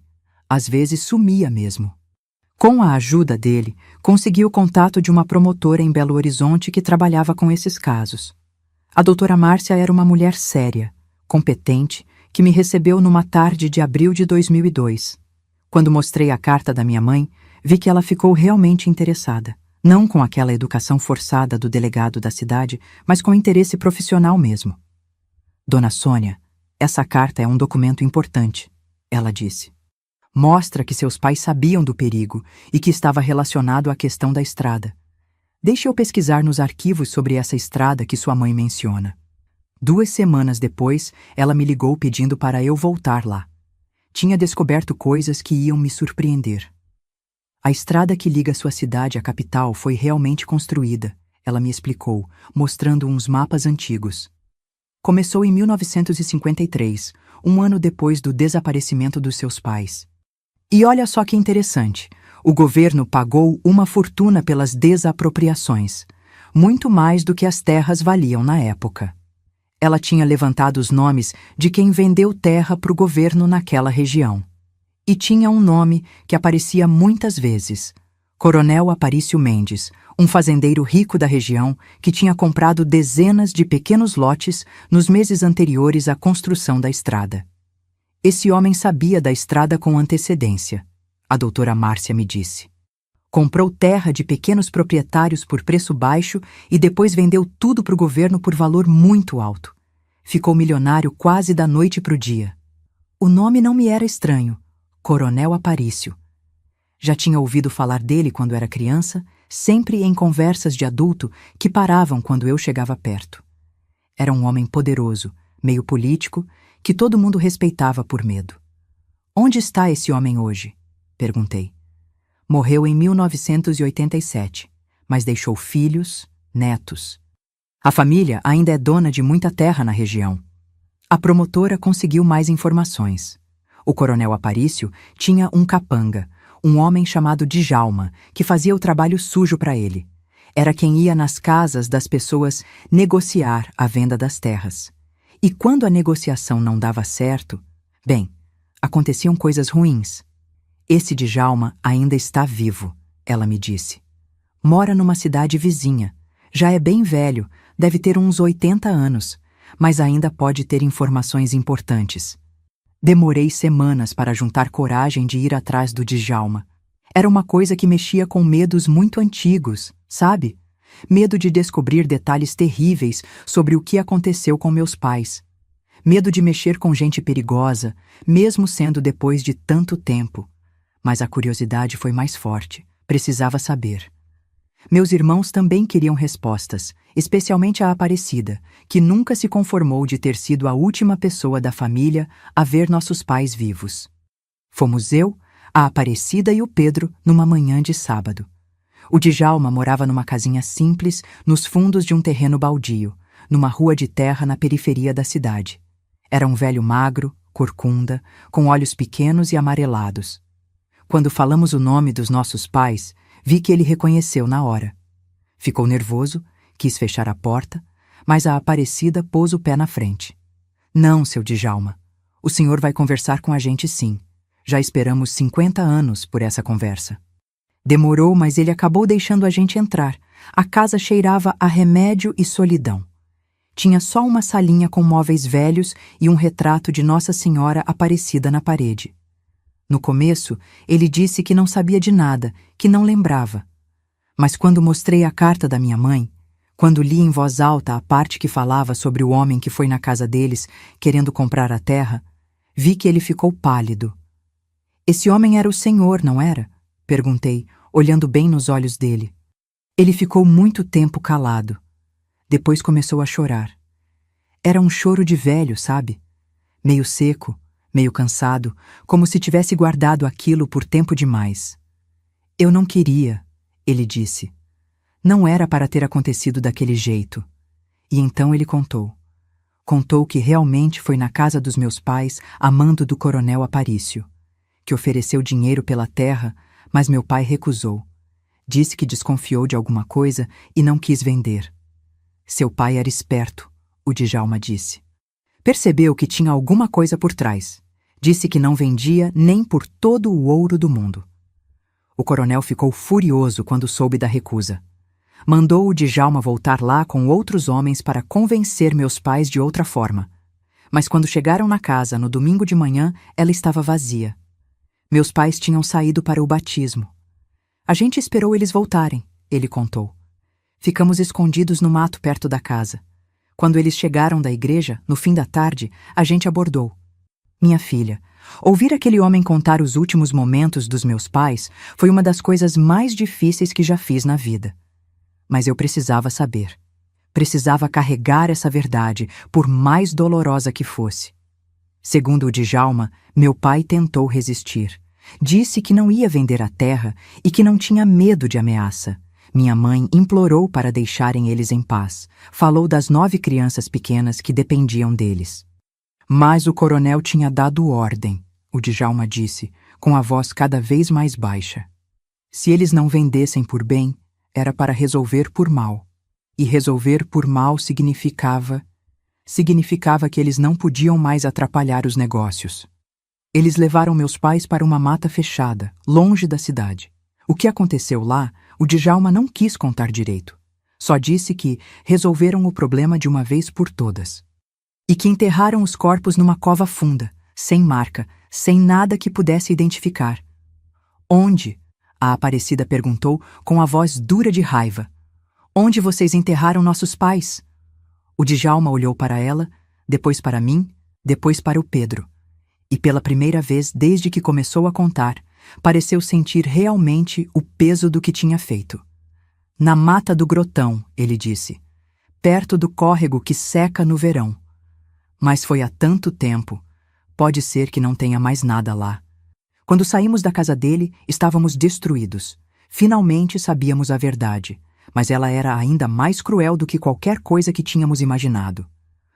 às vezes sumia mesmo. Com a ajuda dele, consegui o contato de uma promotora em Belo Horizonte que trabalhava com esses casos. A doutora Márcia era uma mulher séria, competente, que me recebeu numa tarde de abril de 2002. Quando mostrei a carta da minha mãe, vi que ela ficou realmente interessada. Não com aquela educação forçada do delegado da cidade, mas com interesse profissional mesmo. Dona Sônia, essa carta é um documento importante, ela disse. Mostra que seus pais sabiam do perigo e que estava relacionado à questão da estrada. Deixe eu pesquisar nos arquivos sobre essa estrada que sua mãe menciona. 2 semanas depois, ela me ligou pedindo para eu voltar lá. Tinha descoberto coisas que iam me surpreender. A estrada que liga sua cidade à capital foi realmente construída, ela me explicou, mostrando uns mapas antigos. Começou em 1953, um ano depois do desaparecimento dos seus pais. E olha só que interessante, o governo pagou uma fortuna pelas desapropriações, muito mais do que as terras valiam na época. Ela tinha levantado os nomes de quem vendeu terra para o governo naquela região. E tinha um nome que aparecia muitas vezes: Coronel Aparício Mendes, um fazendeiro rico da região que tinha comprado dezenas de pequenos lotes nos meses anteriores à construção da estrada. Esse homem sabia da estrada com antecedência, a doutora Márcia me disse. Comprou terra de pequenos proprietários por preço baixo e depois vendeu tudo para o governo por valor muito alto. Ficou milionário quase da noite para o dia. O nome não me era estranho, Coronel Aparício. Já tinha ouvido falar dele quando era criança, sempre em conversas de adulto que paravam quando eu chegava perto. Era um homem poderoso, meio político, que todo mundo respeitava por medo. Onde está esse homem hoje? Perguntei. Morreu em 1987, mas deixou filhos, netos. A família ainda é dona de muita terra na região. A promotora conseguiu mais informações. O coronel Aparício tinha um capanga, um homem chamado Djalma, que fazia o trabalho sujo para ele. Era quem ia nas casas das pessoas negociar a venda das terras. E quando a negociação não dava certo, bem, aconteciam coisas ruins. Esse Djalma ainda está vivo, ela me disse. Mora numa cidade vizinha. Já é bem velho, deve ter uns 80 anos, mas ainda pode ter informações importantes. Demorei semanas para juntar coragem de ir atrás do Djalma. Era uma coisa que mexia com medos muito antigos, sabe? Medo de descobrir detalhes terríveis sobre o que aconteceu com meus pais. Medo de mexer com gente perigosa, mesmo sendo depois de tanto tempo. Mas a curiosidade foi mais forte. Precisava saber. Meus irmãos também queriam respostas, especialmente a Aparecida, que nunca se conformou de ter sido a última pessoa da família a ver nossos pais vivos. Fomos eu, a Aparecida e o Pedro numa manhã de sábado. O Djalma morava numa casinha simples nos fundos de um terreno baldio, numa rua de terra na periferia da cidade. Era um velho magro, corcunda, com olhos pequenos e amarelados. Quando falamos o nome dos nossos pais, vi que ele reconheceu na hora. Ficou nervoso, quis fechar a porta, mas a Aparecida pôs o pé na frente. Não, seu Djalma. O senhor vai conversar com a gente sim. Já esperamos 50 anos por essa conversa. Demorou, mas ele acabou deixando a gente entrar. A casa cheirava a remédio e solidão. Tinha só uma salinha com móveis velhos e um retrato de Nossa Senhora Aparecida na parede. No começo, ele disse que não sabia de nada, que não lembrava. Mas quando mostrei a carta da minha mãe, quando li em voz alta a parte que falava sobre o homem que foi na casa deles querendo comprar a terra, vi que ele ficou pálido. Esse homem era o senhor, não era? Perguntei, olhando bem nos olhos dele. Ele ficou muito tempo calado. Depois começou a chorar. Era um choro de velho, sabe? Meio seco, meio cansado, como se tivesse guardado aquilo por tempo demais. Eu não queria, ele disse. Não era para ter acontecido daquele jeito. E então ele contou. Contou que realmente foi na casa dos meus pais a mando do coronel Aparício, que ofereceu dinheiro pela terra, mas meu pai recusou. Disse que desconfiou de alguma coisa e não quis vender. Seu pai era esperto, o Djalma disse. Percebeu que tinha alguma coisa por trás. Disse que não vendia nem por todo o ouro do mundo. O coronel ficou furioso quando soube da recusa. Mandou o Djalma voltar lá com outros homens para convencer meus pais de outra forma. Mas quando chegaram na casa no domingo de manhã, ela estava vazia. Meus pais tinham saído para o batismo. A gente esperou eles voltarem, ele contou. Ficamos escondidos no mato perto da casa. Quando eles chegaram da igreja, no fim da tarde, a gente abordou. Minha filha, ouvir aquele homem contar os últimos momentos dos meus pais foi uma das coisas mais difíceis que já fiz na vida. Mas eu precisava saber. Precisava carregar essa verdade, por mais dolorosa que fosse. Segundo o Djalma, meu pai tentou resistir. Disse que não ia vender a terra e que não tinha medo de ameaça. Minha mãe implorou para deixarem eles em paz. Falou das 9 crianças pequenas que dependiam deles. Mas o coronel tinha dado ordem, o Djalma disse, com a voz cada vez mais baixa. Se eles não vendessem por bem, era para resolver por mal. E resolver por mal significava que eles não podiam mais atrapalhar os negócios. Eles levaram meus pais para uma mata fechada, longe da cidade. O que aconteceu lá, o Djalma não quis contar direito. Só disse que resolveram o problema de uma vez por todas. E que enterraram os corpos numa cova funda, sem marca, sem nada que pudesse identificar. Onde? A Aparecida perguntou com a voz dura de raiva. Onde vocês enterraram nossos pais? O Djalma olhou para ela, depois para mim, depois para o Pedro. E pela primeira vez desde que começou a contar, pareceu sentir realmente o peso do que tinha feito. Na mata do Grotão, ele disse, perto do córrego que seca no verão. Mas foi há tanto tempo, pode ser que não tenha mais nada lá. Quando saímos da casa dele, estávamos destruídos. Finalmente sabíamos a verdade, mas ela era ainda mais cruel do que qualquer coisa que tínhamos imaginado.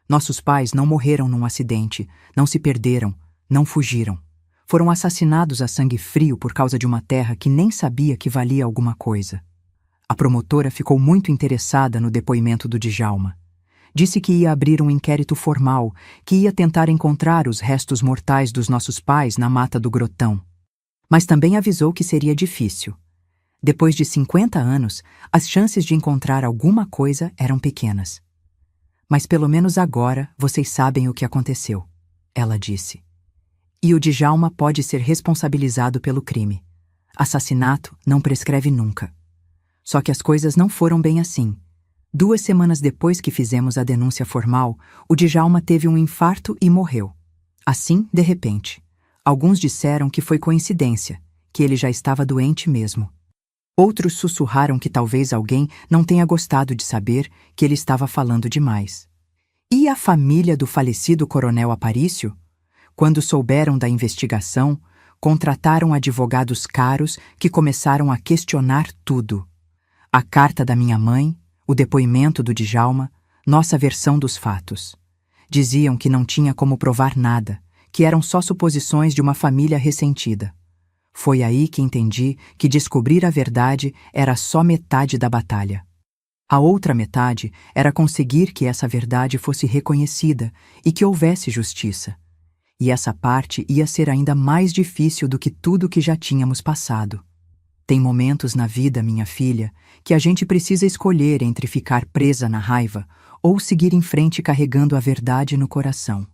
Nossos pais não morreram num acidente, não se perderam, não fugiram. Foram assassinados a sangue frio por causa de uma terra que nem sabia que valia alguma coisa. A promotora ficou muito interessada no depoimento do Djalma. Disse que ia abrir um inquérito formal, que ia tentar encontrar os restos mortais dos nossos pais na mata do Grotão. Mas também avisou que seria difícil. Depois de 50 anos, as chances de encontrar alguma coisa eram pequenas. Mas pelo menos agora vocês sabem o que aconteceu, ela disse. E o Djalma pode ser responsabilizado pelo crime. Assassinato não prescreve nunca. Só que as coisas não foram bem assim. 2 semanas depois que fizemos a denúncia formal, o Djalma teve um infarto e morreu. Assim, de repente. Alguns disseram que foi coincidência, que ele já estava doente mesmo. Outros sussurraram que talvez alguém não tenha gostado de saber que ele estava falando demais. E a família do falecido coronel Aparício? Quando souberam da investigação, contrataram advogados caros que começaram a questionar tudo. A carta da minha mãe, o depoimento do Djalma, nossa versão dos fatos. Diziam que não tinha como provar nada, que eram só suposições de uma família ressentida. Foi aí que entendi que descobrir a verdade era só metade da batalha. A outra metade era conseguir que essa verdade fosse reconhecida e que houvesse justiça. E essa parte ia ser ainda mais difícil do que tudo que já tínhamos passado. Tem momentos na vida, minha filha, que a gente precisa escolher entre ficar presa na raiva ou seguir em frente carregando a verdade no coração.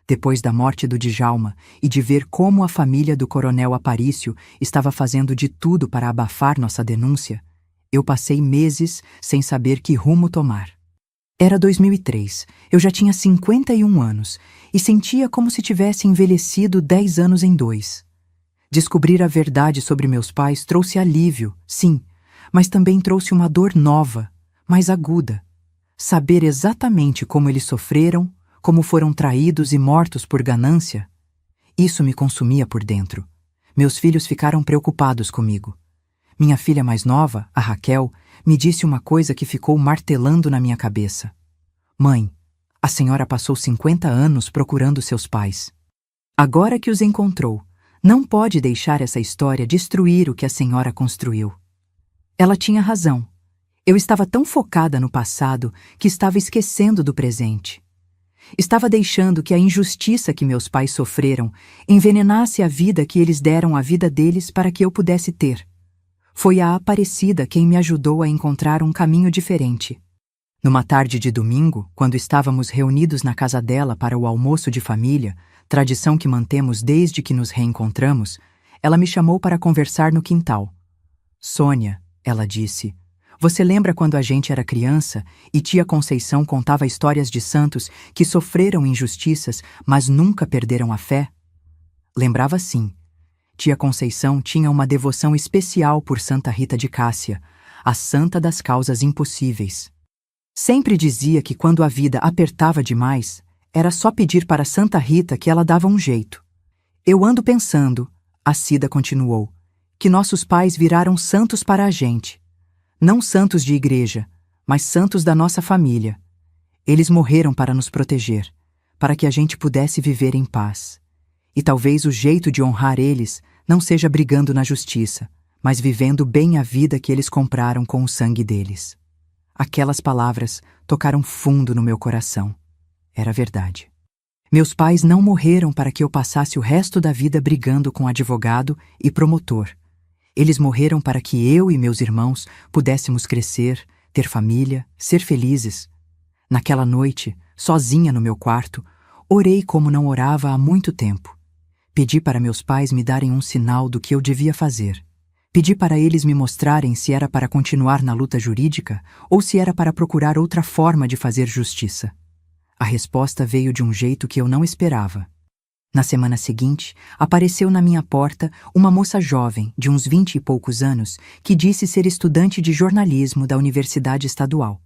Depois da morte do Djalma e de ver como a família do coronel Aparício estava fazendo de tudo para abafar nossa denúncia, eu passei meses sem saber que rumo tomar. Era 2003, eu já tinha 51 anos e sentia como se tivesse envelhecido 10 anos em 2. Descobrir a verdade sobre meus pais trouxe alívio, sim, mas também trouxe uma dor nova, mais aguda. Saber exatamente como eles sofreram, como foram traídos e mortos por ganância, isso me consumia por dentro. Meus filhos ficaram preocupados comigo. Minha filha mais nova, a Raquel, me disse uma coisa que ficou martelando na minha cabeça. Mãe, a senhora passou 50 anos procurando seus pais. Agora que os encontrou, não pode deixar essa história destruir o que a senhora construiu. Ela tinha razão. Eu estava tão focada no passado que estava esquecendo do presente. Estava deixando que a injustiça que meus pais sofreram envenenasse a vida que eles deram à vida deles para que eu pudesse ter. Foi a Aparecida quem me ajudou a encontrar um caminho diferente. Numa tarde de domingo, quando estávamos reunidos na casa dela para o almoço de família, tradição que mantemos desde que nos reencontramos, ela me chamou para conversar no quintal. Sônia, ela disse, você lembra quando a gente era criança e tia Conceição contava histórias de santos que sofreram injustiças, mas nunca perderam a fé? Lembrava sim. Tia Conceição tinha uma devoção especial por Santa Rita de Cássia, a santa das causas impossíveis. Sempre dizia que quando a vida apertava demais, era só pedir para Santa Rita que ela dava um jeito. Eu ando pensando, a Cida continuou, que nossos pais viraram santos para a gente. Não santos de igreja, mas santos da nossa família. Eles morreram para nos proteger, para que a gente pudesse viver em paz. E talvez o jeito de honrar eles não seja brigando na justiça, mas vivendo bem a vida que eles compraram com o sangue deles. Aquelas palavras tocaram fundo no meu coração. Era verdade. Meus pais não morreram para que eu passasse o resto da vida brigando com advogado e promotor. Eles morreram para que eu e meus irmãos pudéssemos crescer, ter família, ser felizes. Naquela noite, sozinha no meu quarto, orei como não orava há muito tempo. Pedi para meus pais me darem um sinal do que eu devia fazer. Pedi para eles me mostrarem se era para continuar na luta jurídica ou se era para procurar outra forma de fazer justiça. A resposta veio de um jeito que eu não esperava. Na semana seguinte, apareceu na minha porta uma moça jovem, de uns 20 e poucos anos, que disse ser estudante de jornalismo da Universidade Estadual.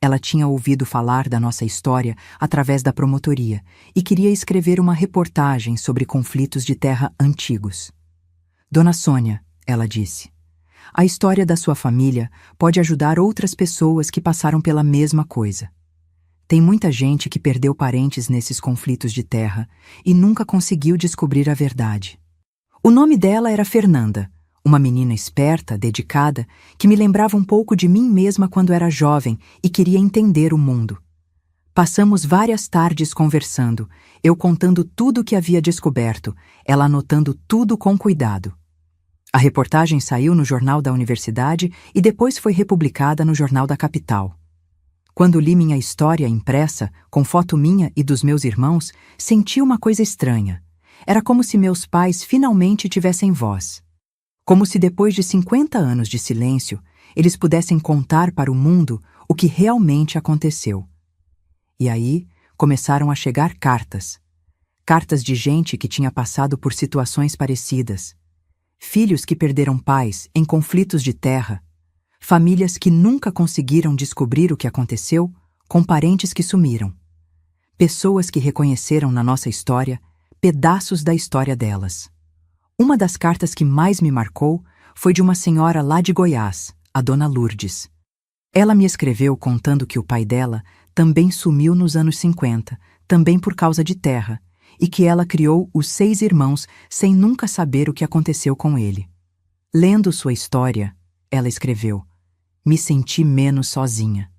Ela tinha ouvido falar da nossa história através da promotoria e queria escrever uma reportagem sobre conflitos de terra antigos. Dona Sônia, ela disse, a história da sua família pode ajudar outras pessoas que passaram pela mesma coisa. Tem muita gente que perdeu parentes nesses conflitos de terra e nunca conseguiu descobrir a verdade. O nome dela era Fernanda, uma menina esperta, dedicada, que me lembrava um pouco de mim mesma quando era jovem e queria entender o mundo. Passamos várias tardes conversando, eu contando tudo o que havia descoberto, ela anotando tudo com cuidado. A reportagem saiu no Jornal da Universidade e depois foi republicada no Jornal da Capital. Quando li minha história impressa, com foto minha e dos meus irmãos, senti uma coisa estranha. Era como se meus pais finalmente tivessem voz. Como se depois de 50 anos de silêncio, eles pudessem contar para o mundo o que realmente aconteceu. E aí começaram a chegar cartas. Cartas de gente que tinha passado por situações parecidas. Filhos que perderam pais em conflitos de terra. Famílias que nunca conseguiram descobrir o que aconteceu, com parentes que sumiram. Pessoas que reconheceram na nossa história pedaços da história delas. Uma das cartas que mais me marcou foi de uma senhora lá de Goiás, a Dona Lourdes. Ela me escreveu contando que o pai dela também sumiu nos anos 50, também por causa de terra, e que ela criou os 6 irmãos sem nunca saber o que aconteceu com ele. Lendo sua história, ela escreveu, me senti menos sozinha.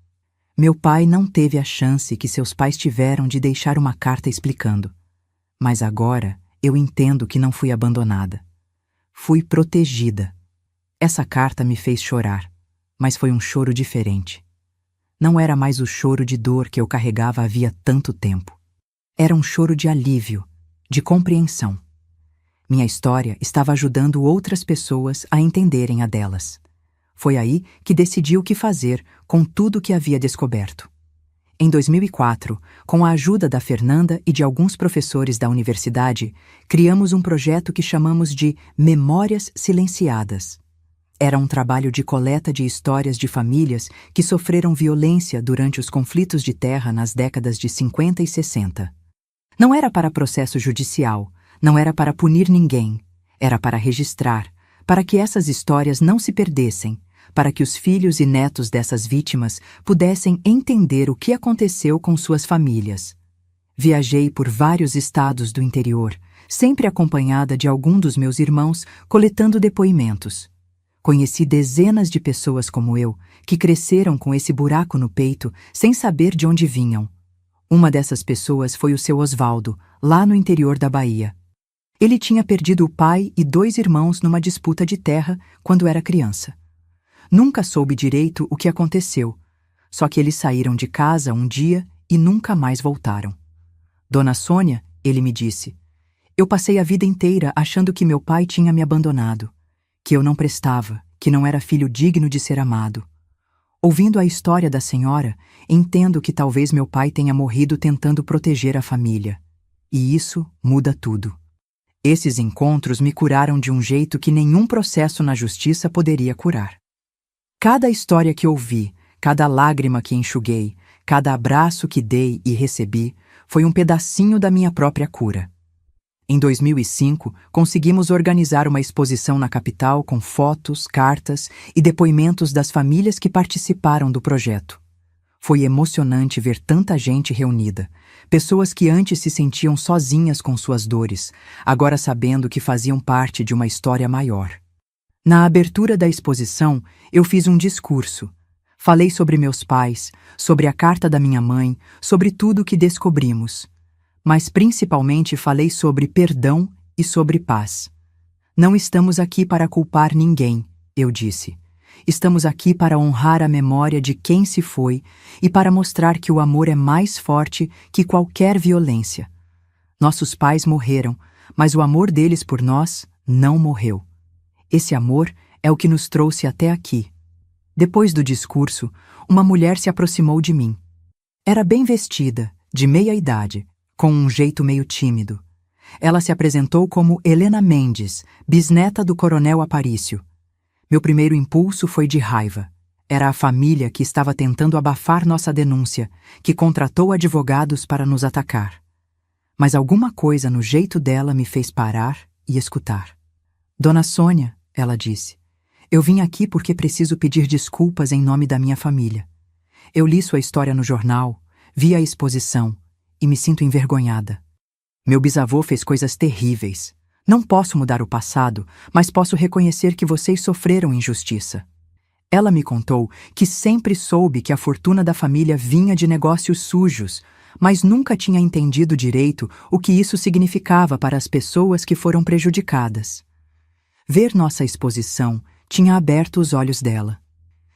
Meu pai não teve a chance que seus pais tiveram de deixar uma carta explicando. Mas agora eu entendo que não fui abandonada. Fui protegida. Essa carta me fez chorar, mas foi um choro diferente. Não era mais o choro de dor que eu carregava havia tanto tempo. Era um choro de alívio, de compreensão. Minha história estava ajudando outras pessoas a entenderem a delas. Foi aí que decidi o que fazer com tudo o que havia descoberto. Em 2004, com a ajuda da Fernanda e de alguns professores da universidade, criamos um projeto que chamamos de Memórias Silenciadas. Era um trabalho de coleta de histórias de famílias que sofreram violência durante os conflitos de terra nas décadas de 50 e 60. Não era para processo judicial, não era para punir ninguém, era para registrar, para que essas histórias não se perdessem, para que os filhos e netos dessas vítimas pudessem entender o que aconteceu com suas famílias. Viajei por vários estados do interior, sempre acompanhada de algum dos meus irmãos, coletando depoimentos. Conheci dezenas de pessoas como eu, que cresceram com esse buraco no peito, sem saber de onde vinham. Uma dessas pessoas foi o seu Osvaldo, lá no interior da Bahia. Ele tinha perdido o pai e 2 irmãos numa disputa de terra quando era criança. Nunca soube direito o que aconteceu, só que eles saíram de casa um dia e nunca mais voltaram. Dona Sônia, ele me disse, eu passei a vida inteira achando que meu pai tinha me abandonado, que eu não prestava, que não era filho digno de ser amado. Ouvindo a história da senhora, entendo que talvez meu pai tenha morrido tentando proteger a família. E isso muda tudo. Esses encontros me curaram de um jeito que nenhum processo na justiça poderia curar. Cada história que ouvi, cada lágrima que enxuguei, cada abraço que dei e recebi, foi um pedacinho da minha própria cura. Em 2005, conseguimos organizar uma exposição na capital com fotos, cartas e depoimentos das famílias que participaram do projeto. Foi emocionante ver tanta gente reunida, pessoas que antes se sentiam sozinhas com suas dores, agora sabendo que faziam parte de uma história maior. Na abertura da exposição, eu fiz um discurso. Falei sobre meus pais, sobre a carta da minha mãe, sobre tudo o que descobrimos. Mas principalmente falei sobre perdão e sobre paz. Não estamos aqui para culpar ninguém, eu disse. Estamos aqui para honrar a memória de quem se foi e para mostrar que o amor é mais forte que qualquer violência. Nossos pais morreram, mas o amor deles por nós não morreu. Esse amor é o que nos trouxe até aqui. Depois do discurso, uma mulher se aproximou de mim. Era bem vestida, de meia idade, com um jeito meio tímido. Ela se apresentou como Helena Mendes, bisneta do coronel Aparício. Meu primeiro impulso foi de raiva. Era a família que estava tentando abafar nossa denúncia, que contratou advogados para nos atacar. Mas alguma coisa no jeito dela me fez parar e escutar. Dona Sônia, ela disse, eu vim aqui porque preciso pedir desculpas em nome da minha família. Eu li sua história no jornal, vi a exposição e me sinto envergonhada. Meu bisavô fez coisas terríveis. Não posso mudar o passado, mas posso reconhecer que vocês sofreram injustiça. Ela me contou que sempre soube que a fortuna da família vinha de negócios sujos, mas nunca tinha entendido direito o que isso significava para as pessoas que foram prejudicadas. Ver nossa exposição tinha aberto os olhos dela.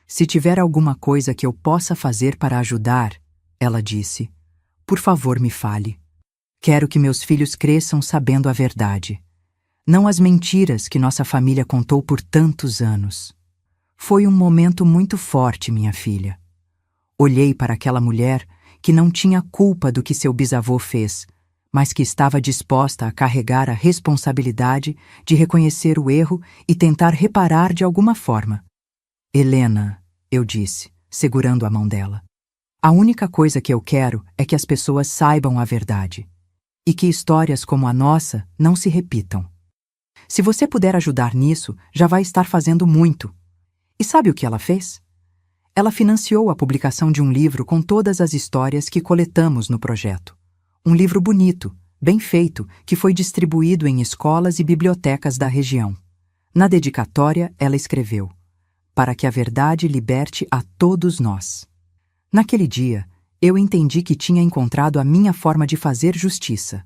Se tiver alguma coisa que eu possa fazer para ajudar, ela disse, por favor me fale. Quero que meus filhos cresçam sabendo a verdade. Não as mentiras que nossa família contou por tantos anos. Foi um momento muito forte, minha filha. Olhei para aquela mulher que não tinha culpa do que seu bisavô fez, mas que estava disposta a carregar a responsabilidade de reconhecer o erro e tentar reparar de alguma forma. Helena, eu disse, segurando a mão dela. A única coisa que eu quero é que as pessoas saibam a verdade. E que histórias como a nossa não se repitam. Se você puder ajudar nisso, já vai estar fazendo muito. E sabe o que ela fez? Ela financiou a publicação de um livro com todas as histórias que coletamos no projeto. Um livro bonito, bem feito, que foi distribuído em escolas e bibliotecas da região. Na dedicatória, ela escreveu: para que a verdade liberte a todos nós. Naquele dia, eu entendi que tinha encontrado a minha forma de fazer justiça.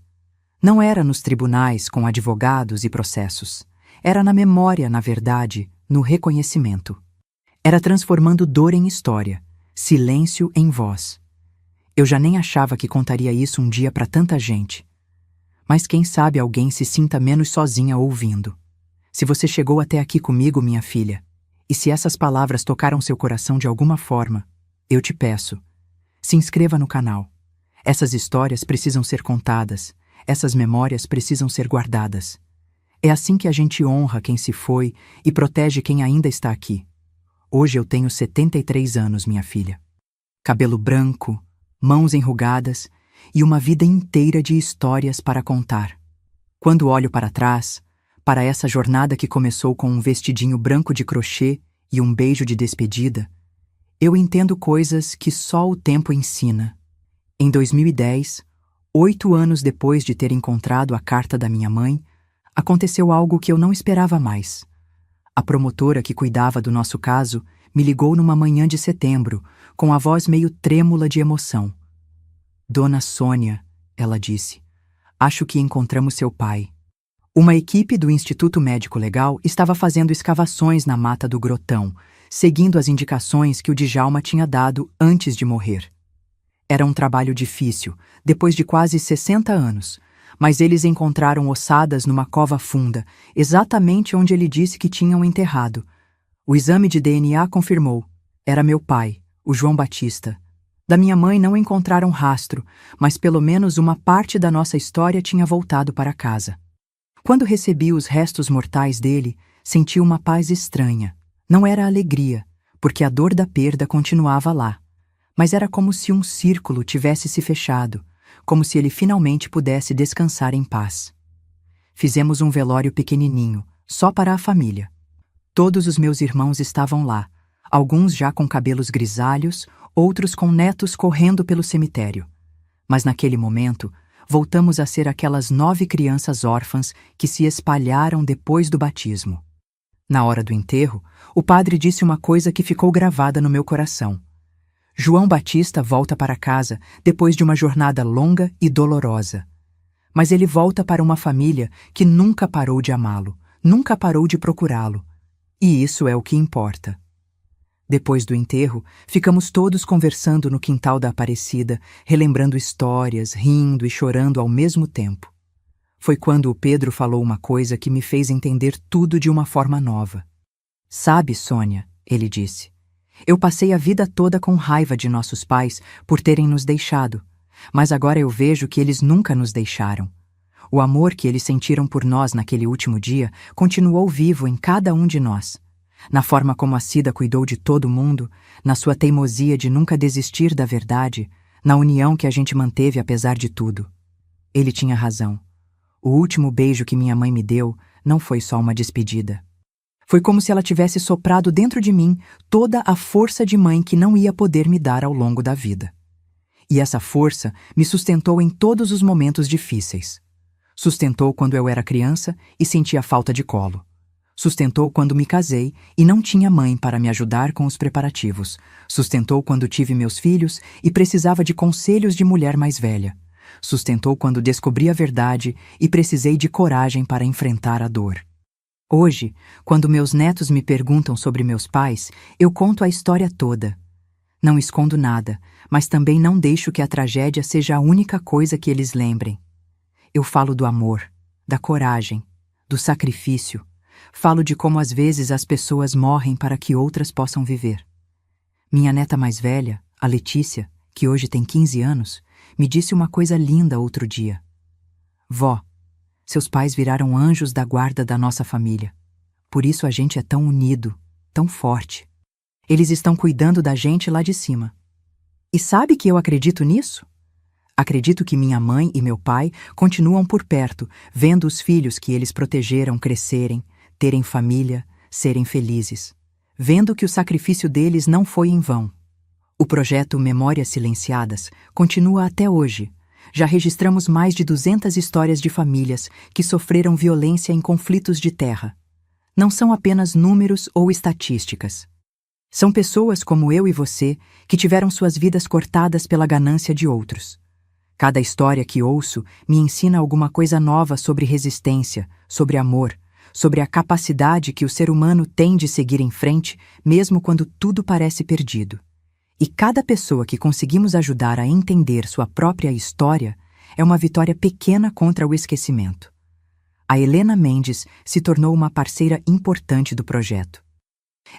Não era nos tribunais com advogados e processos. Era na memória, na verdade, no reconhecimento. Era transformando dor em história, silêncio em voz. Eu já nem achava que contaria isso um dia para tanta gente. Mas quem sabe alguém se sinta menos sozinha ouvindo. Se você chegou até aqui comigo, minha filha, e se essas palavras tocaram seu coração de alguma forma, eu te peço, se inscreva no canal. Essas histórias precisam ser contadas, essas memórias precisam ser guardadas. É assim que a gente honra quem se foi e protege quem ainda está aqui. Hoje eu tenho 73 anos, minha filha. Cabelo branco, mãos enrugadas e uma vida inteira de histórias para contar. Quando olho para trás, para essa jornada que começou com um vestidinho branco de crochê e um beijo de despedida, eu entendo coisas que só o tempo ensina. Em 2010, 8 anos depois de ter encontrado a carta da minha mãe, aconteceu algo que eu não esperava mais. A promotora que cuidava do nosso caso me ligou numa manhã de setembro, com a voz meio trêmula de emoção. Dona Sônia, ela disse, acho que encontramos seu pai. Uma equipe do Instituto Médico Legal estava fazendo escavações na mata do Grotão, seguindo as indicações que o Djalma tinha dado antes de morrer. Era um trabalho difícil, depois de quase 60 anos, mas eles encontraram ossadas numa cova funda, exatamente onde ele disse que tinham enterrado. O exame de DNA confirmou. Era meu pai, o João Batista. Da minha mãe não encontraram rastro, mas pelo menos uma parte da nossa história tinha voltado para casa. Quando recebi os restos mortais dele, senti uma paz estranha. Não era alegria, porque a dor da perda continuava lá. Mas era como se um círculo tivesse se fechado, como se ele finalmente pudesse descansar em paz. Fizemos um velório pequenininho, só para a família. Todos os meus irmãos estavam lá, alguns já com cabelos grisalhos, outros com netos correndo pelo cemitério. Mas naquele momento, voltamos a ser aquelas 9 crianças órfãs que se espalharam depois do batismo. Na hora do enterro, o padre disse uma coisa que ficou gravada no meu coração. João Batista volta para casa depois de uma jornada longa e dolorosa. Mas ele volta para uma família que nunca parou de amá-lo, nunca parou de procurá-lo. E isso é o que importa. Depois do enterro, ficamos todos conversando no quintal da Aparecida, relembrando histórias, rindo e chorando ao mesmo tempo. Foi quando o Pedro falou uma coisa que me fez entender tudo de uma forma nova. Sabe, Sônia, ele disse, eu passei a vida toda com raiva de nossos pais por terem nos deixado, mas agora eu vejo que eles nunca nos deixaram. O amor que eles sentiram por nós naquele último dia continuou vivo em cada um de nós. na forma como a Cida cuidou de todo mundo, na sua teimosia de nunca desistir da verdade, na união que a gente manteve apesar de tudo. Ele tinha razão. O último beijo que minha mãe me deu não foi só uma despedida. Foi como se ela tivesse soprado dentro de mim toda a força de mãe que não ia poder me dar ao longo da vida. E essa força me sustentou em todos os momentos difíceis. Sustentou quando eu era criança e sentia falta de colo. Sustentou quando me casei e não tinha mãe para me ajudar com os preparativos. Sustentou quando tive meus filhos e precisava de conselhos de mulher mais velha. Sustentou quando descobri a verdade e precisei de coragem para enfrentar a dor. Hoje, quando meus netos me perguntam sobre meus pais, eu conto a história toda. Não escondo nada, mas também não deixo que a tragédia seja a única coisa que eles lembrem. Eu falo do amor, da coragem, do sacrifício. Falo de como às vezes as pessoas morrem para que outras possam viver. Minha neta mais velha, a Letícia, que hoje tem 15 anos, me disse uma coisa linda outro dia. Vó, seus pais viraram anjos da guarda da nossa família. Por isso a gente é tão unido, tão forte. Eles estão cuidando da gente lá de cima. E sabe que eu acredito nisso? Acredito que minha mãe e meu pai continuam por perto, vendo os filhos que eles protegeram crescerem, terem família, serem felizes. Vendo que o sacrifício deles não foi em vão. O projeto Memórias Silenciadas continua até hoje. Já registramos mais de 200 histórias de famílias que sofreram violência em conflitos de terra. Não são apenas números ou estatísticas. São pessoas como eu e você que tiveram suas vidas cortadas pela ganância de outros. Cada história que ouço me ensina alguma coisa nova sobre resistência, sobre amor, sobre a capacidade que o ser humano tem de seguir em frente mesmo quando tudo parece perdido. E cada pessoa que conseguimos ajudar a entender sua própria história é uma vitória pequena contra o esquecimento. A Helena Mendes se tornou uma parceira importante do projeto.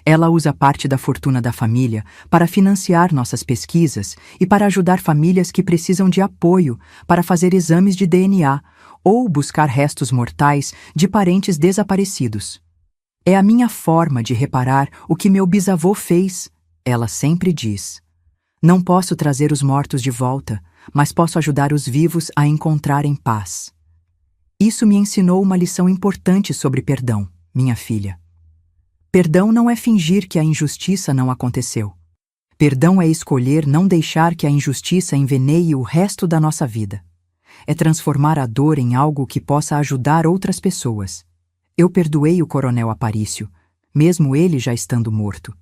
Ela usa parte da fortuna da família para financiar nossas pesquisas e para ajudar famílias que precisam de apoio para fazer exames de DNA ou buscar restos mortais de parentes desaparecidos. É a minha forma de reparar o que meu bisavô fez. Ela sempre diz: não posso trazer os mortos de volta, mas posso ajudar os vivos a encontrarem paz. Isso me ensinou uma lição importante sobre perdão, minha filha. Perdão não é fingir que a injustiça não aconteceu. Perdão é escolher não deixar que a injustiça enveneie o resto da nossa vida. É transformar a dor em algo que possa ajudar outras pessoas. Eu perdoei o coronel Aparício, mesmo ele já estando morto.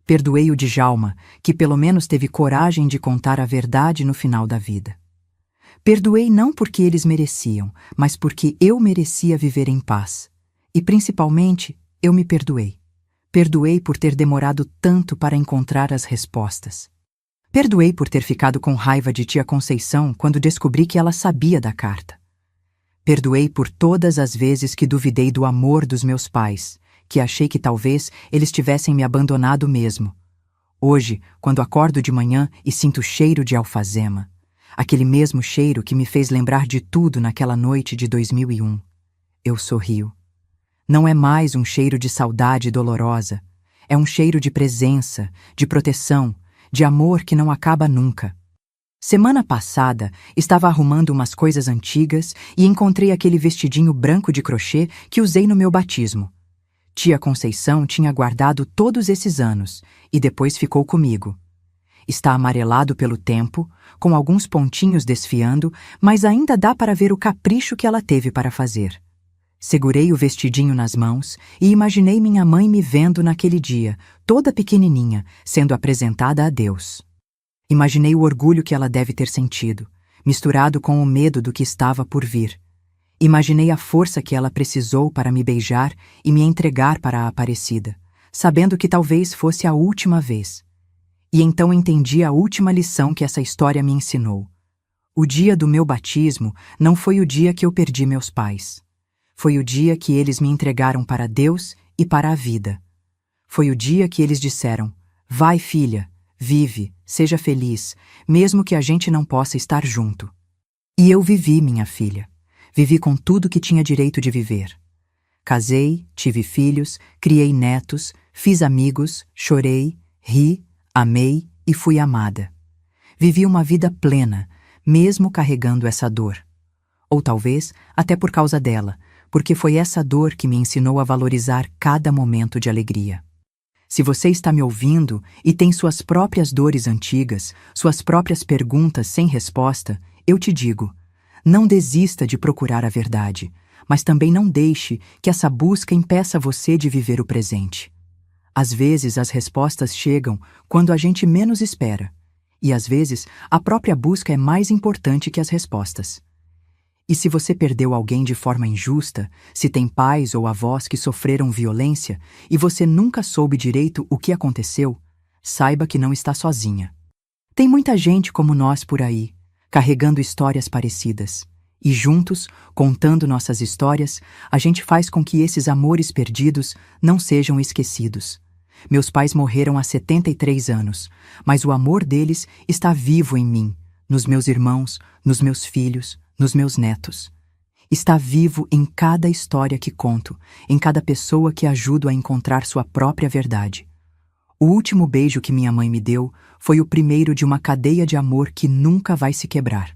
Perdoei o Djalma, que pelo menos teve coragem de contar a verdade no final da vida. Perdoei não porque eles mereciam, mas porque eu merecia viver em paz. E principalmente, eu me perdoei. Perdoei por ter demorado tanto para encontrar as respostas. Perdoei por ter ficado com raiva de tia Conceição quando descobri que ela sabia da carta. Perdoei por todas as vezes que duvidei do amor dos meus pais, que achei que talvez eles tivessem me abandonado mesmo. Hoje, quando acordo de manhã e sinto o cheiro de alfazema, aquele mesmo cheiro que me fez lembrar de tudo naquela noite de 2001, eu sorrio. Não é mais um cheiro de saudade dolorosa, é um cheiro de presença, de proteção, de amor que não acaba nunca. Semana passada, estava arrumando umas coisas antigas e encontrei aquele vestidinho branco de crochê que usei no meu batismo. Tia Conceição tinha guardado todos esses anos e depois ficou comigo. Está amarelado pelo tempo, com alguns pontinhos desfiando, mas ainda dá para ver o capricho que ela teve para fazer. Segurei o vestidinho nas mãos e imaginei minha mãe me vendo naquele dia, toda pequenininha, sendo apresentada a Deus. Imaginei o orgulho que ela deve ter sentido, misturado com o medo do que estava por vir. Imaginei a força que ela precisou para me beijar e me entregar para a Aparecida, sabendo que talvez fosse a última vez. E então entendi a última lição que essa história me ensinou. O dia do meu batismo não foi o dia que eu perdi meus pais. Foi o dia que eles me entregaram para Deus e para a vida. Foi o dia que eles disseram: vai, filha, vive, seja feliz, mesmo que a gente não possa estar junto. E eu vivi, minha filha. Vivi com tudo que tinha direito de viver. Casei, tive filhos, criei netos, fiz amigos, chorei, ri, amei e fui amada. Vivi uma vida plena, mesmo carregando essa dor. Ou talvez até por causa dela, porque foi essa dor que me ensinou a valorizar cada momento de alegria. Se você está me ouvindo e tem suas próprias dores antigas, suas próprias perguntas sem resposta, eu te digo, não desista de procurar a verdade, mas também não deixe que essa busca impeça você de viver o presente. Às vezes as respostas chegam quando a gente menos espera, e às vezes a própria busca é mais importante que as respostas. E se você perdeu alguém de forma injusta, se tem pais ou avós que sofreram violência e você nunca soube direito o que aconteceu, saiba que não está sozinha. Tem muita gente como nós por aí, carregando histórias parecidas. E juntos, contando nossas histórias, a gente faz com que esses amores perdidos não sejam esquecidos. Meus pais morreram há 73 anos, mas o amor deles está vivo em mim, nos meus irmãos, nos meus filhos, nos meus netos. Está vivo em cada história que conto, em cada pessoa que ajudo a encontrar sua própria verdade. O último beijo que minha mãe me deu foi o primeiro de uma cadeia de amor que nunca vai se quebrar.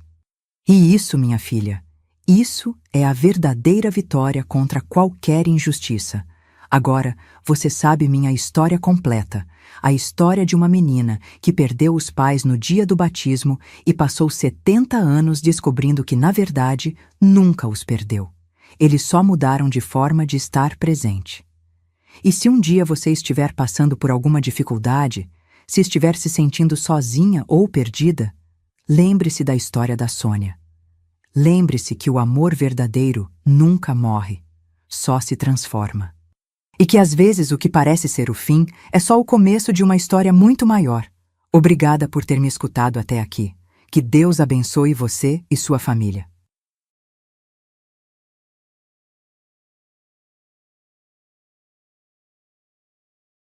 E isso, minha filha, isso é a verdadeira vitória contra qualquer injustiça. Agora, você sabe minha história completa, a história de uma menina que perdeu os pais no dia do batismo e passou 70 anos descobrindo que, na verdade, nunca os perdeu. Eles só mudaram de forma de estar presente. E se um dia você estiver passando por alguma dificuldade, se estiver se sentindo sozinha ou perdida, lembre-se da história da Sônia. Lembre-se que o amor verdadeiro nunca morre, só se transforma. E que às vezes o que parece ser o fim é só o começo de uma história muito maior. Obrigada por ter me escutado até aqui. Que Deus abençoe você e sua família.